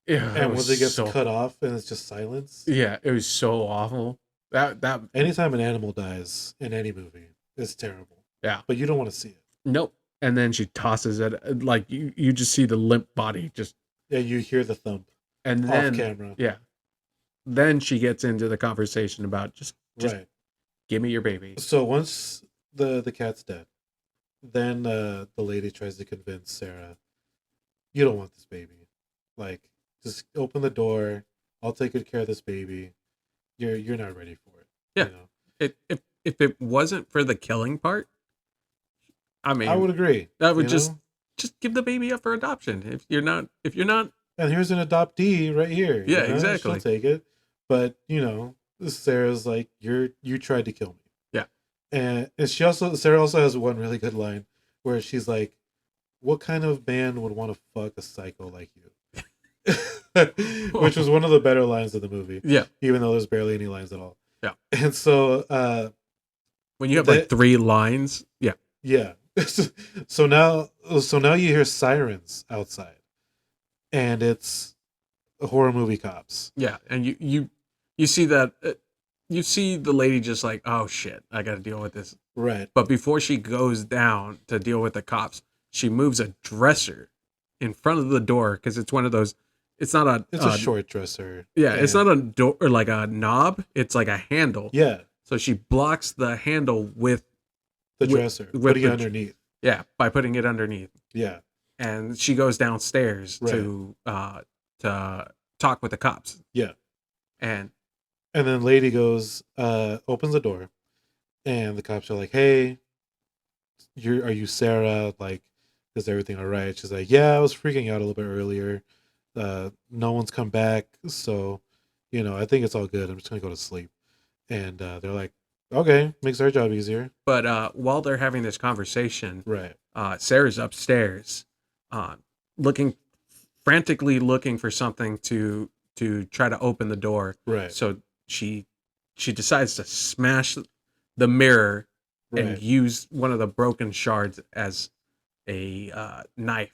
Yeah. and once it gets cut off, and it's just silence. Yeah, it was so awful. That Anytime an animal dies in any movie, it's terrible. Yeah. But you don't want to see it. Nope. And then she tosses it, like you just see the limp body just, Yeah, you hear the thump and then off camera. yeah. Then she gets into the conversation about just Right. give me your baby. So once the cat's dead, then the lady tries to convince Sarah, you don't want this baby. Like, just open the door. I'll take good care of this baby. You're not ready for it. Yeah. If it wasn't for the killing part, I mean, I would agree. that would you just know? give the baby up for adoption. If you're not And here's an adoptee right here. Yeah, exactly. She'll take it. But Sarah's like, you tried to kill me. Yeah. And Sarah also has one really good line where she's like, what kind of man would want to fuck a psycho like you? Which was one of the better lines of the movie. Yeah. Even though there's barely any lines at all. Yeah. And so when you have like 3 lines, yeah. yeah. So now you hear sirens outside. And it's horror movie cops. Yeah, and you see that you see the lady just like, oh shit, I got to deal with this. Right. But before she goes down to deal with the cops, she moves a dresser in front of the door because it's one of those. It's not a. It's a short dresser. Yeah, it's not a door or like a knob. It's like a handle. Yeah. So she blocks the handle with The dresser. Putting it underneath. Yeah, by putting it underneath. Yeah. And she goes downstairs to talk with the cops. Yeah. And then lady goes, opens the door, and the cops are like, hey, are you Sarah? Like, is everything all right? She's like, yeah, I was freaking out a little bit earlier. No one's come back, so I think it's all good. I'm just gonna go to sleep. And they're like, okay, makes our job easier. But while they're having this conversation, Right. Sarah's upstairs, uh, looking frantically looking for something to try to open the door. Right. So she decides to smash the mirror and Right. use one of the broken shards as a knife.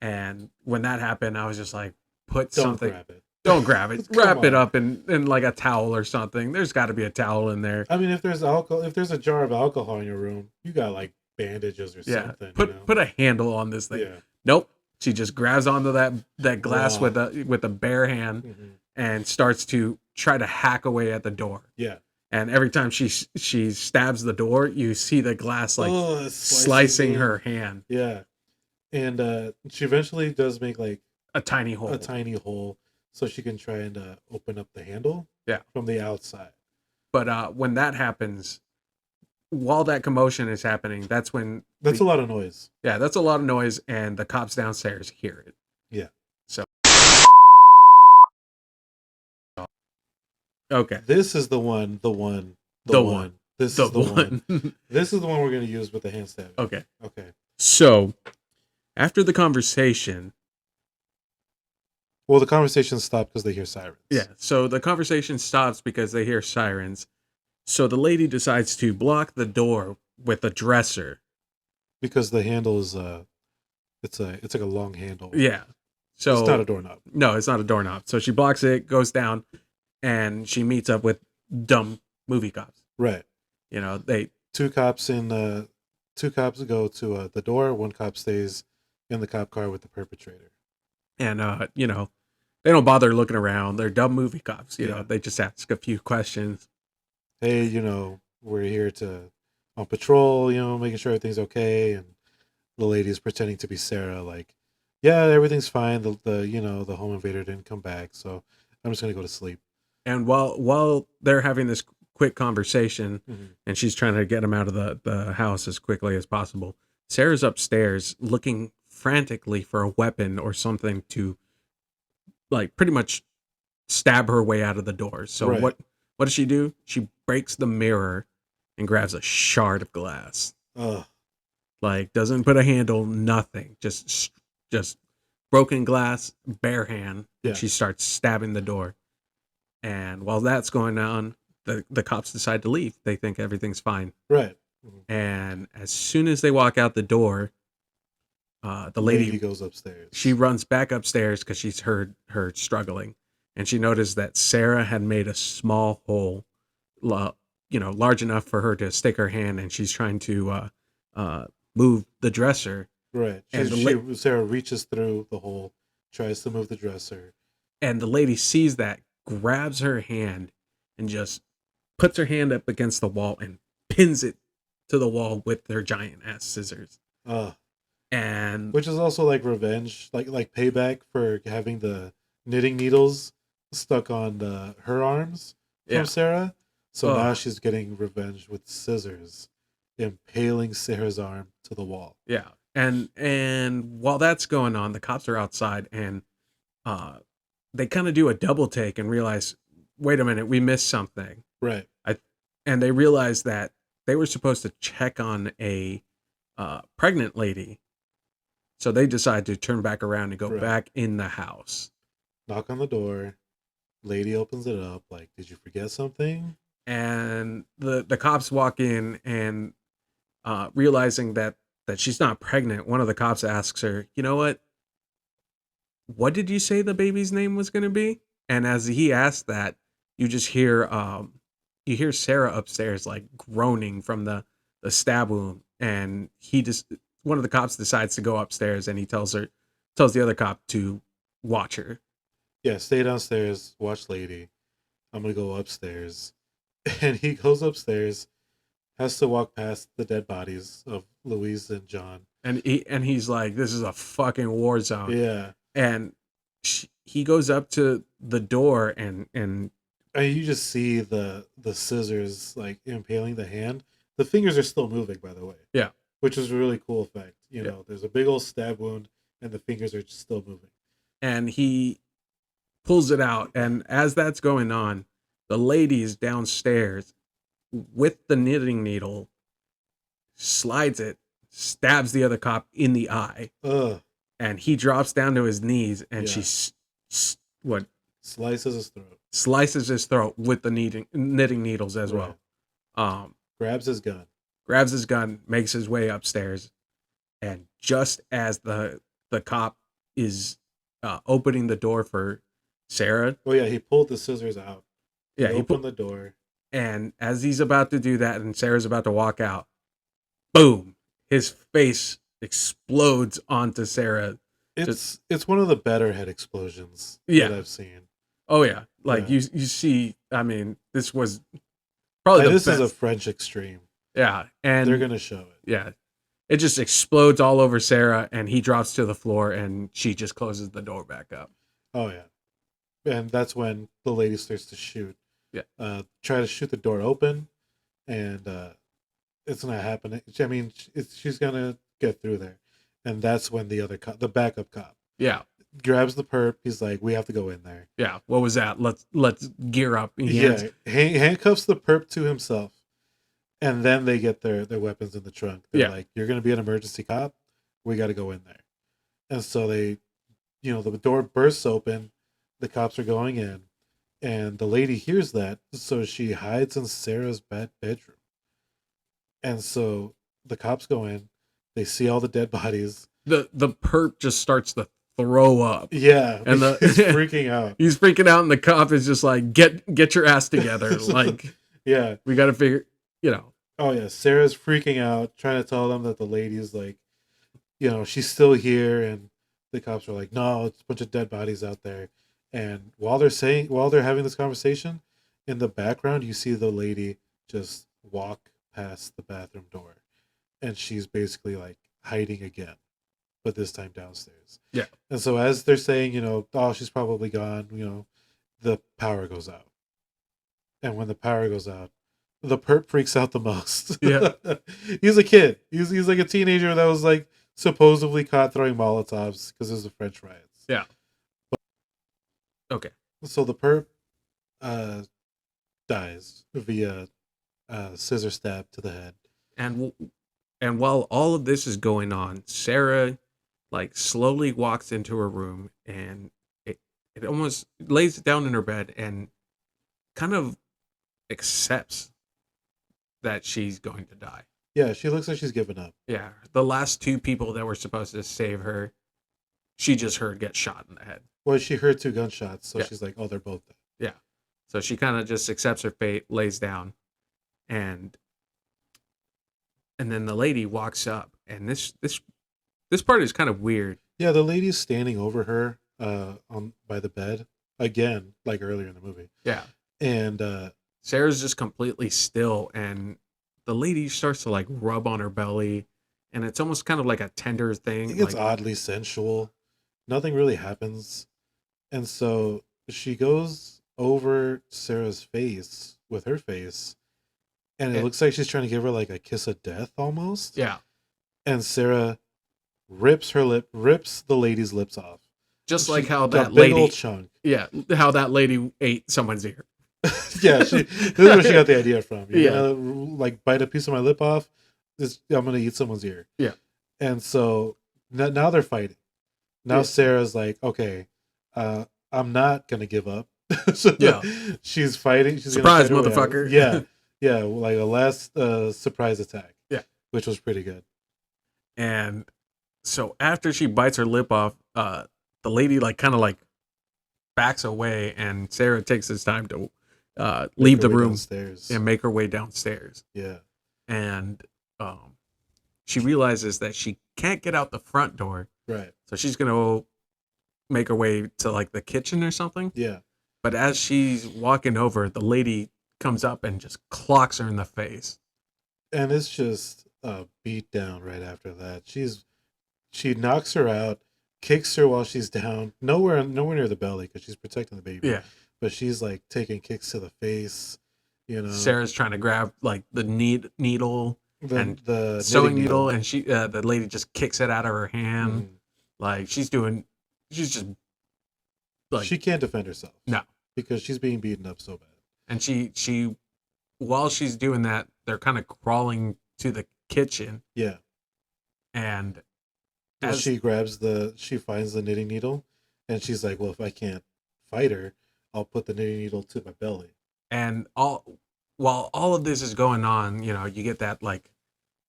And when that happened, I was just like, put Don't something. grab it. Don't grab it. Come Wrap it on. up in like a towel or something. There's got to be a towel in there. I mean, if there's a jar of alcohol in your room, you got like bandages or Yeah. something. Put a handle on this thing. Yeah. Nope. She just grabs onto that glass Raw. with a bare hand Mm-hmm. and starts to try to hack away at the door. Yeah. And every time she stabs the door, you see the glass like slicing her hand. Yeah. And she eventually does make like a tiny hole. So she can try and open up the handle. Yeah. From the outside. But when that happens, while that commotion is happening, that's when a lot of noise. Yeah, that's a lot of noise, and the cops downstairs hear it. Yeah. So okay. This is the one. This is the one. This is the one we're gonna use with the hand stab. Okay. Okay. So after the conversation, well, the conversation stopped because they hear sirens. Yeah. So the conversation stops because they hear sirens. So the lady decides to block the door with a dresser because the handle is it's like a long handle. Yeah. So it's not a doorknob. No, it's not a doorknob. So she blocks it, goes down, and she meets up with dumb movie cops. Right. Two cops go to the door. One cop stays in the cop car with the perpetrator. And they don't bother looking around. They're dumb movie cops. They just ask a few questions. Hey, we're here on patrol, making sure everything's okay. And the lady is pretending to be Sarah, like, yeah, everything's fine. The home invader didn't come back, so I'm just gonna go to sleep. And while they're having this quick conversation, and she's trying to get him out of the house as quickly as possible, Sarah's upstairs looking frantically for a weapon or something to, like, pretty much stab her way out of the door. So right. What does she do? She breaks the mirror and grabs a shard of glass. Ugh. Like, doesn't put a handle, nothing. Just broken glass, bare hand. Yeah. And she starts stabbing the door. And while that's going on, the cops decide to leave. They think everything's fine. Right. And as soon as they walk out the door, the lady goes upstairs. She runs back upstairs because she's heard her struggling. And she noticed that Sarah had made a small hole, large enough for her to stick her hand, and she's trying to move the dresser. Right. Sarah reaches through the hole, tries to move the dresser. And the lady sees that, grabs her hand, and just puts her hand up against the wall and pins it to the wall with her giant ass scissors. And which is also like revenge, like payback for having the knitting needles stuck on her arms from Sarah. So now she's getting revenge with scissors, impaling Sarah's arm to the wall. Yeah. And while that's going on, the cops are outside, and they kind of do a double take and realize, wait a minute, we missed something. Right. And they realize that they were supposed to check on a pregnant lady. So they decide to turn back around and go back in the house. Knock on the door. Lady opens it up. Like, did you forget something? And the cops walk in, and realizing that she's not pregnant, one of the cops asks her, you know what did you say the baby's name was going to be? And as he asked that, you just hear Sarah upstairs, like, groaning from the stab wound. And one of the cops decides to go upstairs, and he tells the other cop to watch her. Yeah, stay downstairs, watch lady. I'm going to go upstairs. And he goes upstairs, has to walk past the dead bodies of Louise and John. And he's like, this is a fucking war zone. Yeah. And he goes up to the door, and you just see the scissors, like, impaling the hand. The fingers are still moving, by the way. Yeah. which is a really cool effect. You Yeah. know, there's a big old stab wound, and the fingers are still moving. And he pulls it out, and as that's going on, the lady's downstairs with the knitting needle, slides it, stabs the other cop in the eye, Ugh. and he drops down to his knees, and Yeah. what Slices his throat. slices his throat with the knitting needles as Right. well. Grabs his gun. Grabs his gun, makes his way upstairs, and just as the cop is opening the door for Sarah, Oh yeah, he pulled the scissors out. yeah, He he opened the door. and as he's about to do that, and Sarah's about to walk out, boom, his face explodes onto Sarah. It's one of the better head explosions Yeah. that I've seen. Oh yeah, like Yeah. you see. I mean, this was probably Like, the this best. is a French extreme. Yeah, and They're gonna show it. yeah, it just explodes all over Sarah, and he drops to the floor, and she just closes the door back up. Oh yeah, and that's when the lady starts to shoot. Yeah. Try to shoot the door open, and it's not happening. I mean, she's gonna get through there, and that's when the other the backup cop, Yeah, grabs the perp. He's like, "We have to go in there." yeah. What was that? Let's gear up. Handcuffs the perp to himself, and then they get their weapons in the trunk. They're like, "You're gonna be an emergency cop. We got to go in there." And so they, the door bursts open. The cops are going in, and the lady hears that, so she hides in Sarah's bedroom. And so the cops go in. They see all the dead bodies. The perp just starts to throw up. Yeah, and he's freaking out. He's freaking out, and the cop is just like, "Get your ass together!" Like, yeah, we got to figure, Oh yeah, Sarah's freaking out, trying to tell them that the lady's like, she's still here, and the cops are like, "No, it's a bunch of dead bodies out there." And while they're having this conversation, in the background you see the lady just walk past the bathroom door, and she's basically like hiding again, but this time downstairs. Yeah. And so as they're saying, "Oh, she's probably gone," the power goes out. And when the power goes out, the perp freaks out the most. Yeah. He's a kid. He's like a teenager that was like supposedly caught throwing Molotovs because it was the French riots. Yeah. Okay. So the perp dies via scissor stab to the head. And while all of this is going on, Sarah like slowly walks into her room, and it almost lays down in her bed and kind of accepts that she's going to die. Yeah, she looks like she's given up. Yeah, the last two people that were supposed to save her, she just heard get shot in the head. Well, she heard 2 gunshots, so Yeah. she's like, "Oh, they're both dead." Yeah, so she kind of just accepts her fate, lays down, and then the lady walks up, and this part is kind of weird. Yeah, the lady's standing over her by the bed again, like earlier in the movie. Yeah, And Sarah's just completely still, and the lady starts to like rub on her belly, and it's almost kind of like a tender thing. it gets like, oddly sensual. Nothing really happens. And so she goes over Sarah's face with her face, and it looks like she's trying to give her like a kiss of death almost. Yeah, And Sarah rips the lady's lips off. just like how A that big old lady, chunk. yeah, how that lady ate someone's ear. Yeah, this is where she got the idea from. You're Yeah. gonna like bite a piece of my lip off. I'm gonna eat someone's ear. Yeah. And so now they're fighting. Now Yeah. Sarah's like, "Okay, I'm not gonna give up." So Yeah. she's fighting. She's Surprise, gonna fight her way out. motherfucker. Yeah, yeah, like a last surprise attack. Yeah. Which was pretty good. And so after she bites her lip off, the lady like kind of like backs away, and Sarah takes this time to leave Make the her way room downstairs. and make her way downstairs. Yeah. And she realizes that she can't get out the front door, Right. so she's gonna make her way to like the kitchen or something. Yeah. But as she's walking over, the lady comes up and just clocks her in the face. And it's just a beat down right after that. She knocks her out, kicks her while she's down, nowhere near the belly because she's protecting the baby. Yeah. But she's like taking kicks to the face, Sarah's trying to grab like the needle, The sewing knitting needle, and she the lady just kicks it out of her hand. Mhm. Like she's just like She can't defend herself. No. Because she's being beaten up so bad. And she while she's doing that, they're kind of crawling to the kitchen. Yeah. And Well, as she finds the knitting needle, and she's like, well, if I can't fight her, I'll put the knitting needle to my belly. and while all of this is going on, you get that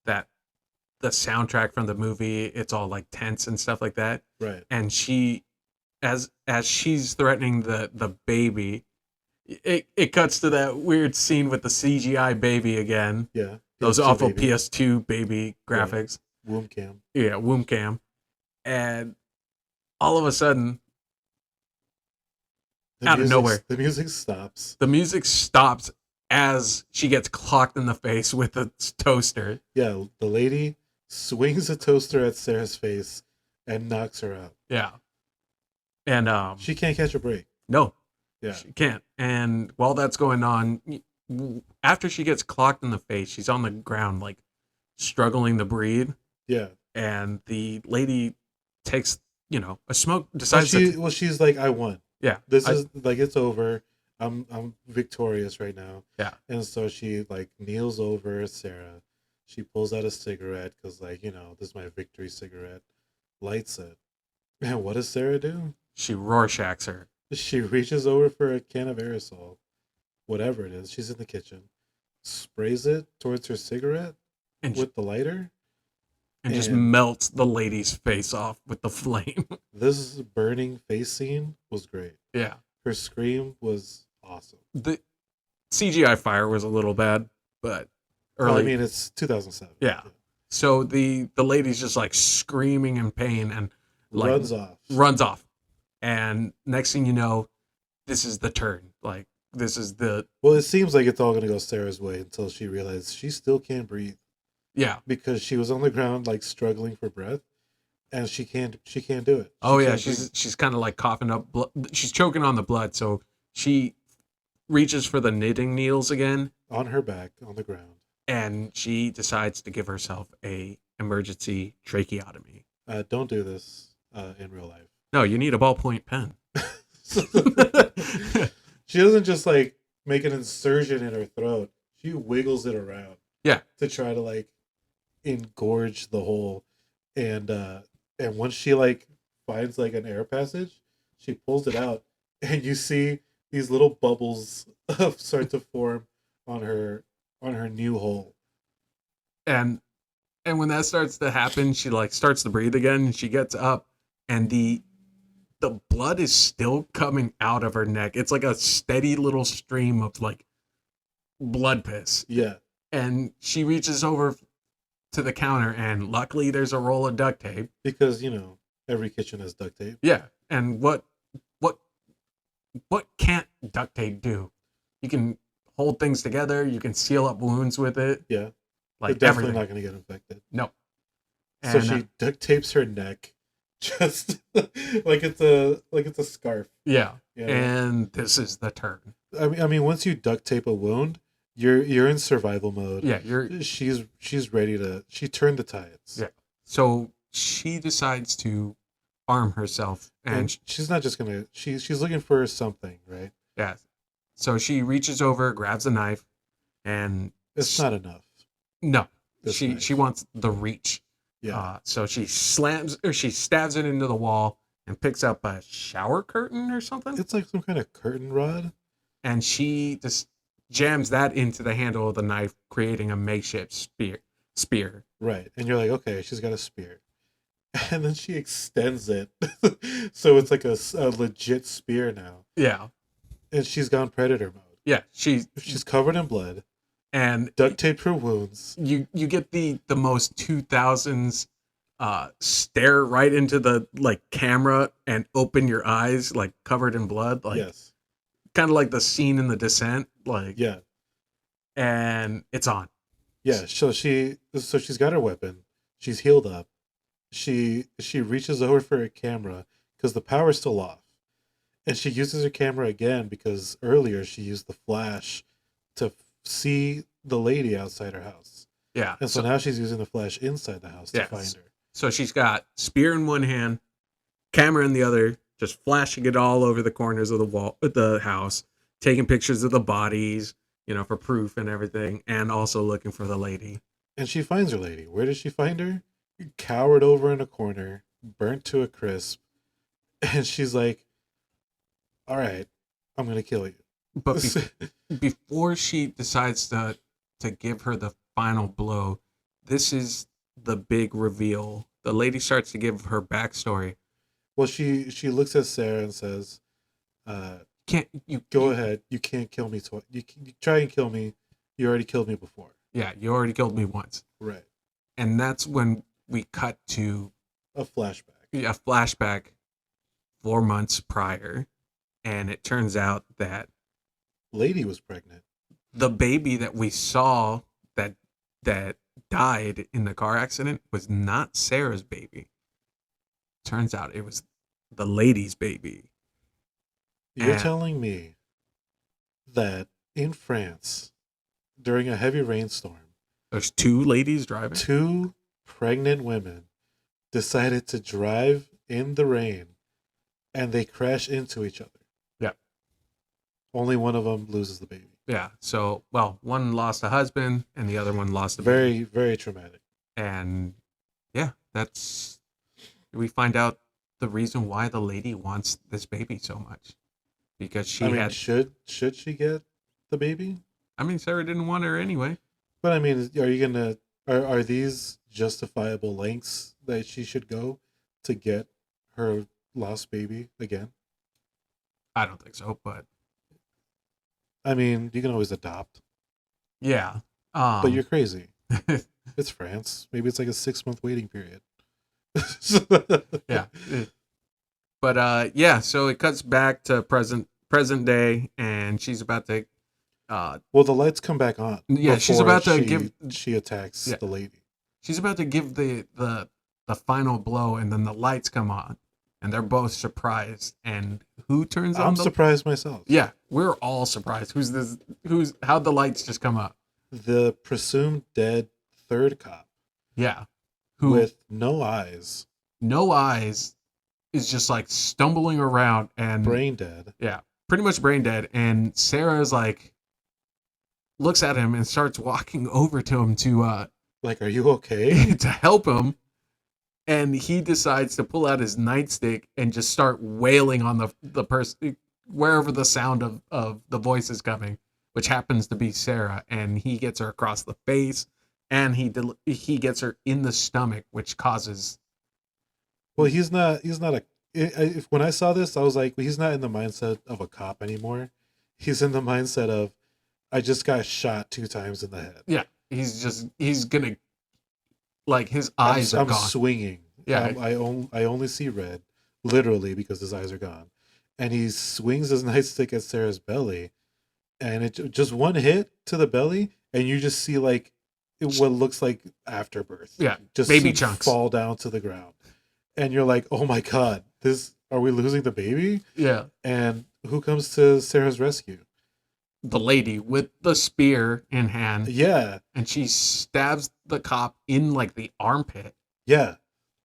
that the soundtrack from the movie, it's all like tense and stuff like that. Right. And she as she's threatening the baby, it cuts to that weird scene with the CGI baby again. Yeah. Those PS2 awful baby. PS2 baby graphics. Right. Womb cam. Yeah, womb cam. And all of a sudden, out of nowhere, the music stops. The music stops as she gets clocked in the face with a toaster. Yeah, the lady swings a toaster at Sarah's face and knocks her out. Yeah. And she can't catch a break. No. Yeah. She can't. And while that's going on, after she gets clocked in the face, she's on the ground, like struggling to breathe. Yeah. And the lady takes, a smoke, decides she's like, I won. Yeah. This is like, it's over. I'm victorious right now. Yeah. And so she like kneels over Sarah. She pulls out a cigarette because like, this is my victory cigarette. Lights it. And what does Sarah do? She Rorschachs her. She reaches over for a can of aerosol, whatever it is. She's in the kitchen, sprays it towards her cigarette with the lighter, and just melts the lady's face off with the flame. This burning face scene was great. Yeah. Her scream was awesome. The CGI fire was a little bad, but early. Well, I mean, it's 2007. Yeah. So the lady's just like screaming in pain and like runs off. And next thing you know, this is the turn. Like, this is the... Well, it seems like it's all going to go Sarah's way until she realizes she still can't breathe. Yeah. Because she was on the ground, like, struggling for breath. And she can't do it. She's kind of like coughing up blood. She's choking on the blood. So she reaches for the knitting needles again. On her back, on the ground. And she decides to give herself a emergency tracheotomy. Don't do this in real life. No, you need a ballpoint pen. She doesn't just like make an insertion in her throat. She wiggles it around. Yeah. To try to like engorge the hole. And once she like finds like an air passage, she pulls it out and you see these little bubbles start to form on her new hole. And when that starts to happen, she like starts to breathe again and she gets up and the blood is still coming out of her neck. It's like a steady little stream of like blood piss. Yeah. And she reaches over to the counter and luckily there's a roll of duct tape. Because, every kitchen has duct tape. Yeah. And what can't duct tape do? You can hold things together. You can seal up wounds with it. Yeah. Like they're definitely not going to get infected. No. And, so she duct tapes her neck. Just like it's a scarf. Yeah. And this is the turn. I mean, once you duct tape a wound, you're in survival mode. Yeah, she's ready to. She turned the tides. Yeah. So she decides to arm herself, and she's not just gonna. She's looking for something, right? Yeah. So she reaches over, grabs a knife, and it's not enough. No, she wants the reach. Yeah. So she stabs it into the wall and picks up a shower curtain or something. It's like some kind of curtain rod. And she just jams that into the handle of the knife, creating a makeshift spear. Right. And you're like, okay, she's got a spear. And then she extends it. So it's like a legit spear now. Yeah. And she's gone predator mode. Yeah. She's covered in blood. And duct taped her wounds. You get the most 2000s stare right into the like camera and open your eyes like covered in blood. Like, yes. Kind of like the scene in The Descent. Like, yeah. And it's on. Yeah. So she's got her weapon. She's healed up. She reaches over for a camera because the power's still off. And she uses her camera again because earlier she used the flash to see the lady outside her house. Yeah. And so now she's using the flash inside the house to find her. So she's got spear in one hand, camera in the other, just flashing it all over the corners of the house, taking pictures of the bodies, for proof and everything, and also looking for the lady. And she finds her lady. Where does she find her? Cowered over in a corner, burnt to a crisp. And she's like, all right, I'm going to kill you. But before she decides to give her the final blow, this is the big reveal. The lady starts to give her backstory. Well, she looks at Sarah and says, "Can't you go ahead? You can't kill me twice. You try and kill me. You already killed me before. Yeah, you already killed me once. Right." And that's when we cut to a flashback. A flashback 4 months prior, and it turns out that lady was pregnant. The baby that we saw that died in the car accident was not Sarah's baby. Turns out it was the lady's baby. You're telling me that in France, during a heavy rainstorm, there's 2 ladies driving? 2 pregnant women decided to drive in the rain, and they crash into each other. Yeah. Only one of them loses the baby. Yeah. So, one lost a husband and the other one lost a baby. Very, very traumatic. And yeah, we find out the reason why the lady wants this baby so much. Because should she get the baby? Sarah didn't want her anyway. But are you gonna are these justifiable lengths that she should go to get her lost baby again? I don't think so, but you can always adopt. Yeah. But you're crazy. It's France. Maybe it's like a 6-month waiting period. Yeah. But so it cuts back to present day, and she's about to well, the lights come back on. Yeah, she's about to she attacks the lady. She's about to give the final blow, and then the lights come on, and they're both surprised. And who turns on? I'm surprised myself. Yeah, we're all surprised. How'd the lights just come up? The presumed dead third cop. Yeah. With no eyes. No eyes, is just like stumbling around and brain dead. Yeah, pretty much brain dead. And Sarah's like, looks at him and starts walking over to him to are you okay? to help him. And he decides to pull out his nightstick and just start wailing on the person wherever the sound of the voice is coming, which happens to be Sarah. And he gets her across the face, and he gets her in the stomach, which causes. Well, he's not when I saw this, I was like, well, he's not in the mindset of a cop anymore. He's in the mindset of, I just got shot 2 times in the head. Yeah, he's gonna, like, his eyes are gone. I'm swinging. Yeah, I only see red, literally, because his eyes are gone. And he swings his nightstick at Sarah's belly, and it just one hit to the belly, and you just see what looks like afterbirth. Yeah, just baby chunks fall down to the ground. And you're like, oh my God, are we losing the baby? Yeah. And who comes to Sarah's rescue? The lady with the spear in hand. Yeah. And she stabs the cop in the armpit. Yeah.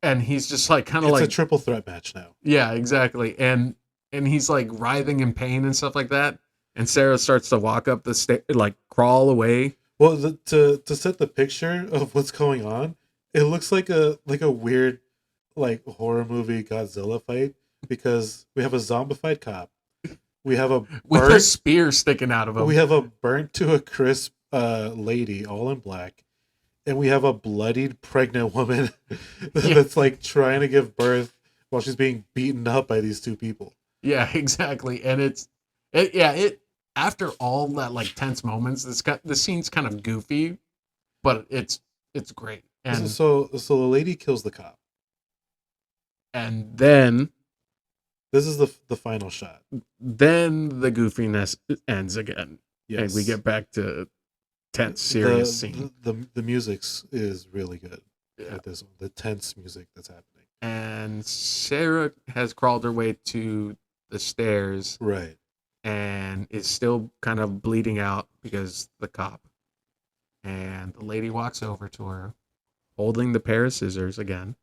And he's just kind of it's a triple threat match now. Yeah, exactly. And he's writhing in pain and stuff like that. And Sarah starts to walk up the crawl away. Well, to set the picture of what's going on, it looks like a weird horror movie Godzilla fight, because we have a zombified cop, we have with a spear sticking out of him, we have a burnt to a crisp lady all in black, and we have a bloodied pregnant woman that's trying to give birth while she's being beaten up by these 2 people. Yeah, exactly. And it after all that tense moments, the scene's kind of goofy, but it's great. And so the lady kills the cop. And then this is the final shot. Then the goofiness ends again. Yes. And we get back to tense, serious scene. The music is really good at this one. The tense music that's happening. And Sarah has crawled her way to the stairs. Right. And is still kind of bleeding out because the cop. And the lady walks over to her, holding the pair of scissors again.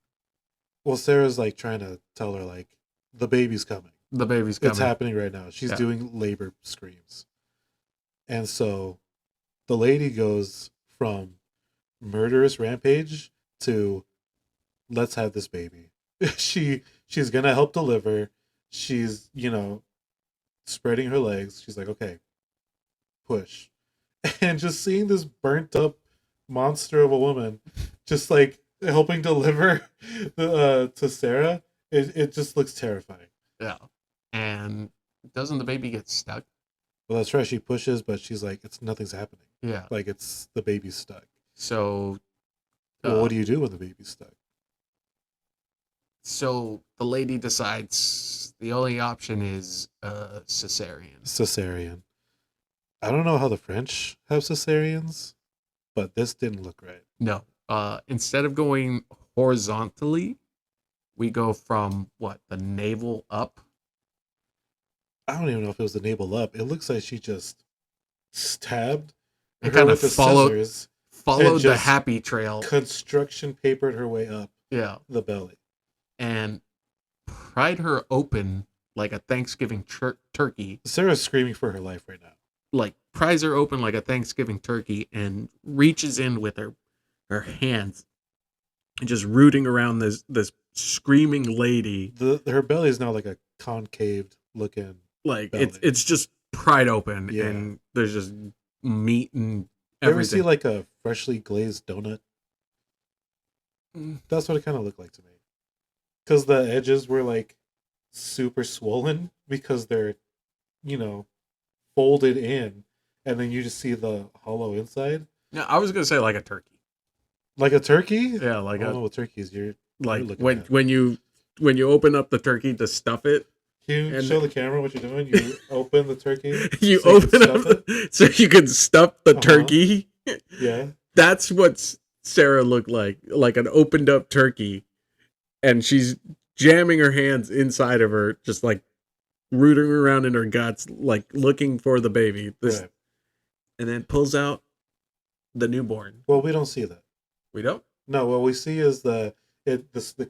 Well, Sarah's like trying to tell her like the baby's coming. The baby's coming. It's happening right now. She's doing labor screams. And so the lady goes from murderous rampage to let's have this baby. She's gonna help deliver. She's, spreading her legs. She's like, okay, push. And just seeing this burnt up monster of a woman just like helping deliver to Sarah, it just looks terrifying. Yeah. And doesn't the baby get stuck? Well, that's right. She pushes, but she's like, nothing's happening. Yeah. Like it's the baby's stuck. So Well, what do you do when the baby's stuck? So the lady decides the only option is cesarean. Cesarean. I don't know how the French have cesareans, but this didn't look right. No. Instead of going horizontally, we go from the navel up. I don't even know if it was the navel up. It looks like she just stabbed and her kind with of the scissors, followed the happy trail. Construction papered her way up. Yeah. The belly. And pried her open like a Thanksgiving turkey. Sarah's screaming for her life right now. Like pries her open like a Thanksgiving turkey and reaches in with her hands and just rooting around this screaming lady. Her belly is now like a concaved looking. Like belly. it's just pried open and there's just meat and everything. You ever see like a freshly glazed donut? That's what it kind of looked like to me. Because the edges were like super swollen because they're, folded in, and then you just see the hollow inside. No, I was gonna say like a turkey. Like a turkey? Yeah, like I don't know what turkeys you're like when you open up the turkey to stuff it. Can you show the camera what you're doing? You open the turkey. You open up so you can stuff the turkey. Yeah. That's what Sarah looked like an opened up turkey. And she's jamming her hands inside of her, just like rooting around in her guts, like looking for the baby. Right. And then pulls out the newborn. Well, we don't see that. We don't? No, what we see is the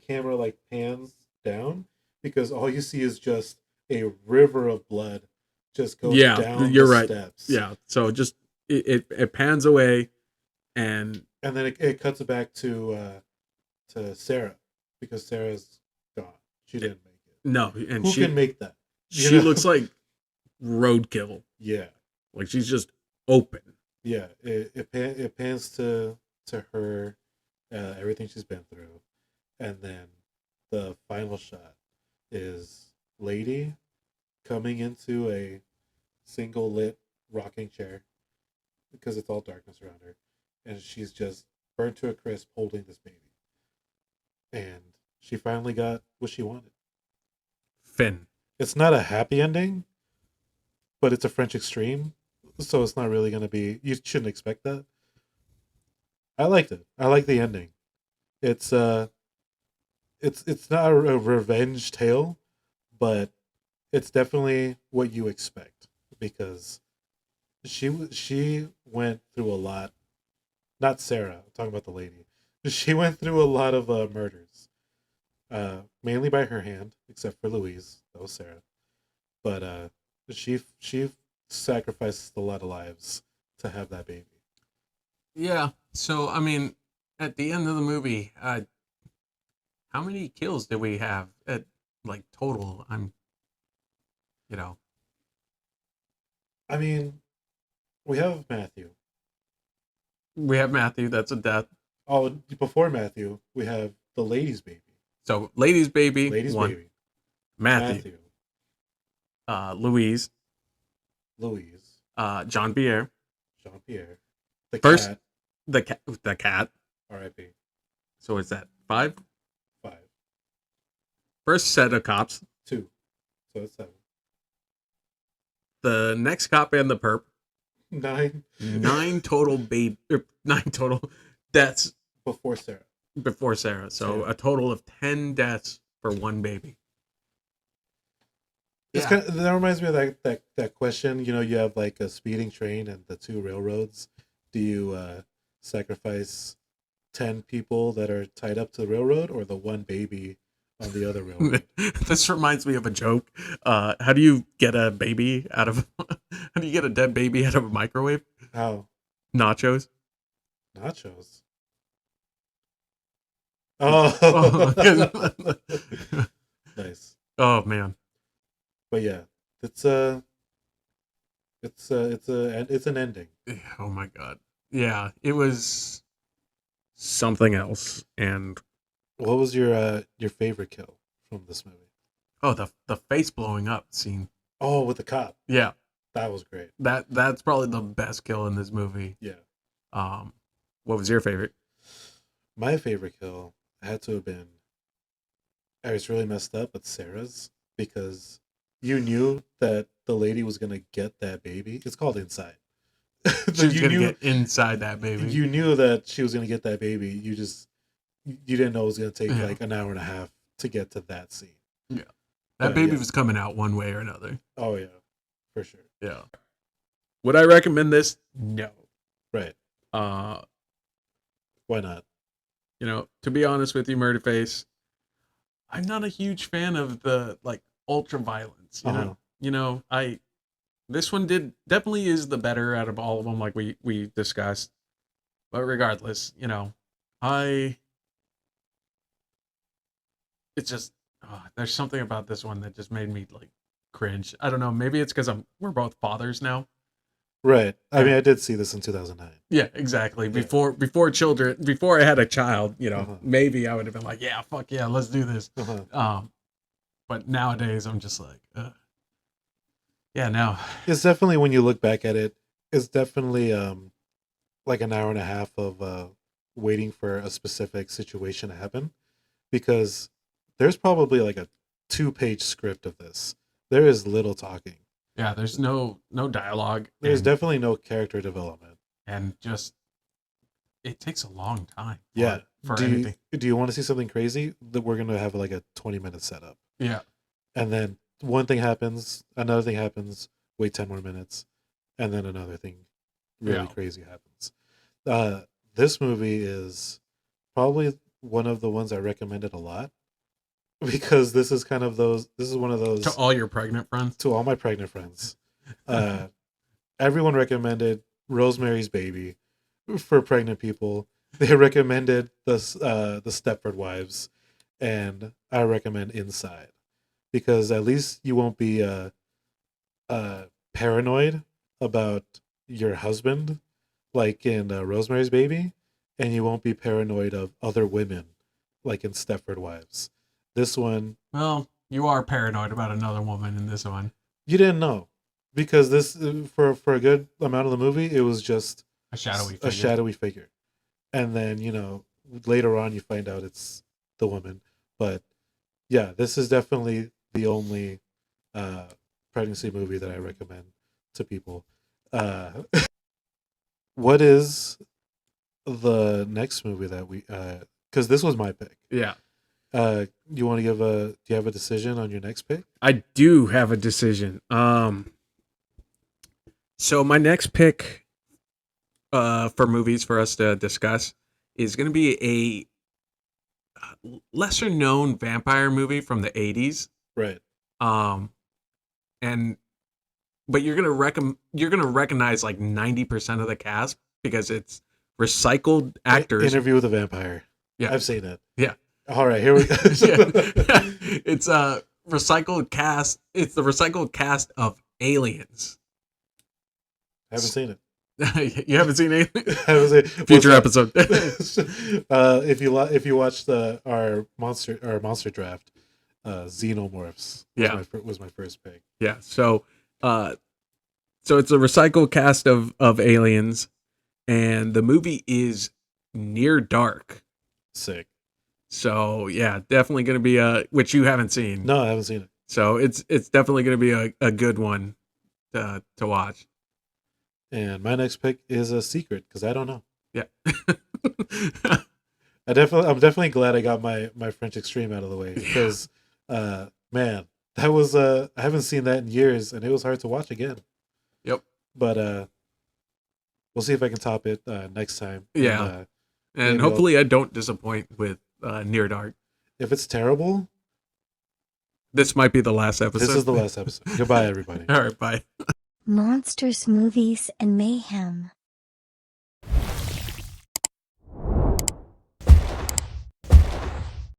camera like pans down because all you see is just a river of blood just going down you're the right. steps. Yeah. So just it pans away and then it cuts it back to Sarah. Because Sarah's gone. She didn't make it. No, and Who can make that? She looks like roadkill. Yeah. Like she's just open. Yeah. It pans to her, everything she's been through. And then the final shot is lady coming into a single lit rocking chair because it's all darkness around her. And she's just burnt to a crisp holding this baby. And she finally got what she wanted. Finn. It's not a happy ending, but it's a French extreme, so it's not really going to be. You shouldn't expect that. I liked it. I like the ending. It's not a revenge tale, but it's definitely what you expect because she went through a lot. Not Sarah. I'm talking about the lady. She went through a lot of murders, mainly by her hand, except for Louise. That was Sarah. But she sacrificed a lot of lives to have that baby. Yeah. So, I mean, at the end of the movie, how many kills did we have at total? I mean, we have Matthew. We have Matthew. That's a death. Oh, before Matthew, we have the lady's baby. So, lady's baby. Lady's one. baby. Matthew. Louise. Jean Pierre. The First, cat. The cat. R.I.P. So is that 5? 5. First set of cops. 2. So it's 7. The next cop and the perp. 9. 9 total 9 total deaths Before Sarah. So a total of 10 deaths for one baby. It's that reminds me of that question. You have like a speeding train and the 2 railroads. Do you sacrifice 10 people that are tied up to the railroad, or the one baby on the other railroad? This reminds me of a joke. How do you get a baby out of? How do you get a dead baby out of a microwave? How? Nachos. Nachos. Oh, Oh, nice. oh man. But yeah, it's it's an ending. Oh my god. Yeah, it was something else. And What was your favorite kill from this movie? oh, the face blowing up scene. Oh, with the cop. Yeah, That was great. that's probably the best kill in this movie. Yeah. What was your favorite? My favorite kill had to have been, I was really messed up, but Sarah's, because you knew that the lady was gonna get that baby. It's called Inside. She's you gonna knew get inside that baby. you knew that she was gonna get that baby. You didn't know it was gonna take Yeah. like an hour and a half to get to that scene. Yeah, But, that baby yeah. was coming out one way or another. Oh yeah, for sure. Yeah. Would I recommend this? No. Right. Uh, Why not? to be honest with you, Murderface, I'm not a huge fan of the like ultra violence. Uh-huh. This one definitely is the better out of all of them, like we discussed. But regardless, I it's just there's something about this one that just made me like cringe. I don't know. Maybe it's because we're both fathers now. Right. I Yeah. mean, I did see this in 2009. Yeah, exactly. Yeah. Before I had a child, Uh-huh. maybe I would have been like, yeah, fuck yeah, let's do this. Uh-huh. But nowadays I'm just like, yeah, no. It's definitely, when you look back at it, it's definitely like an hour and a half of waiting for a specific situation to happen, because there's probably like a 2-page script of this. There is little talking. Yeah, there's no dialogue. There's and, definitely no character development. and just it takes a long time. Yeah. For do anything. you want to see something crazy? That we're gonna have like a 20-minute setup, Yeah. and then one thing happens, another thing happens. Wait 10 more minutes, and then another thing really Yeah. crazy happens. This movie is probably one of the ones I recommended a lot, because this is one of those To all your pregnant friends. to all my pregnant friends. Everyone recommended Rosemary's Baby for pregnant people. They recommended the Stepford Wives, and I recommend Inside, because at least you won't be paranoid about your husband, like in Rosemary's Baby, and you won't be paranoid of other women, like in Stepford Wives. This one, Well, you are paranoid about another woman in this one. you didn't know, because this, for a good amount of the movie, it was just A shadowy figure. a shadowy figure, and then later on you find out it's the woman. But yeah, this is definitely the only pregnancy movie that I recommend to people. What is the next movie that we? Because this was my pick. Yeah. You want to do you have a decision on your next pick? I do have a decision. So my next pick for movies for us to discuss is going to be a lesser known vampire movie from the 80s. Right. But you're going to recognize like 90% of the cast because it's recycled actors. Interview with a Vampire. Yeah. I've seen it. Yeah. All right, here we go. Yeah. It's a recycled cast. It's the recycled cast of Aliens. I haven't seen it. You haven't seen Aliens? I haven't seen it. Future What's episode. that? If you watched our monster draft, Xenomorphs was my first pick. Yeah. So it's a recycled cast of Aliens, and the movie is Near Dark. Sick. So yeah, definitely going to be which you haven't seen. No, I haven't seen it. So it's definitely going to be a good one to watch. And my next pick is a secret, because I don't know. Yeah. I'm definitely glad I got my French Extreme out of the way, because man, that was I haven't seen that in years, and it was hard to watch again. Yep. But we'll see if I can top it next time. Yeah. And, And maybe hopefully I don't disappoint with Near Dark. if it's terrible, This might be the last episode. this is the last episode. Goodbye, everybody. All right, bye. Monsters, Movies, and Mayhem.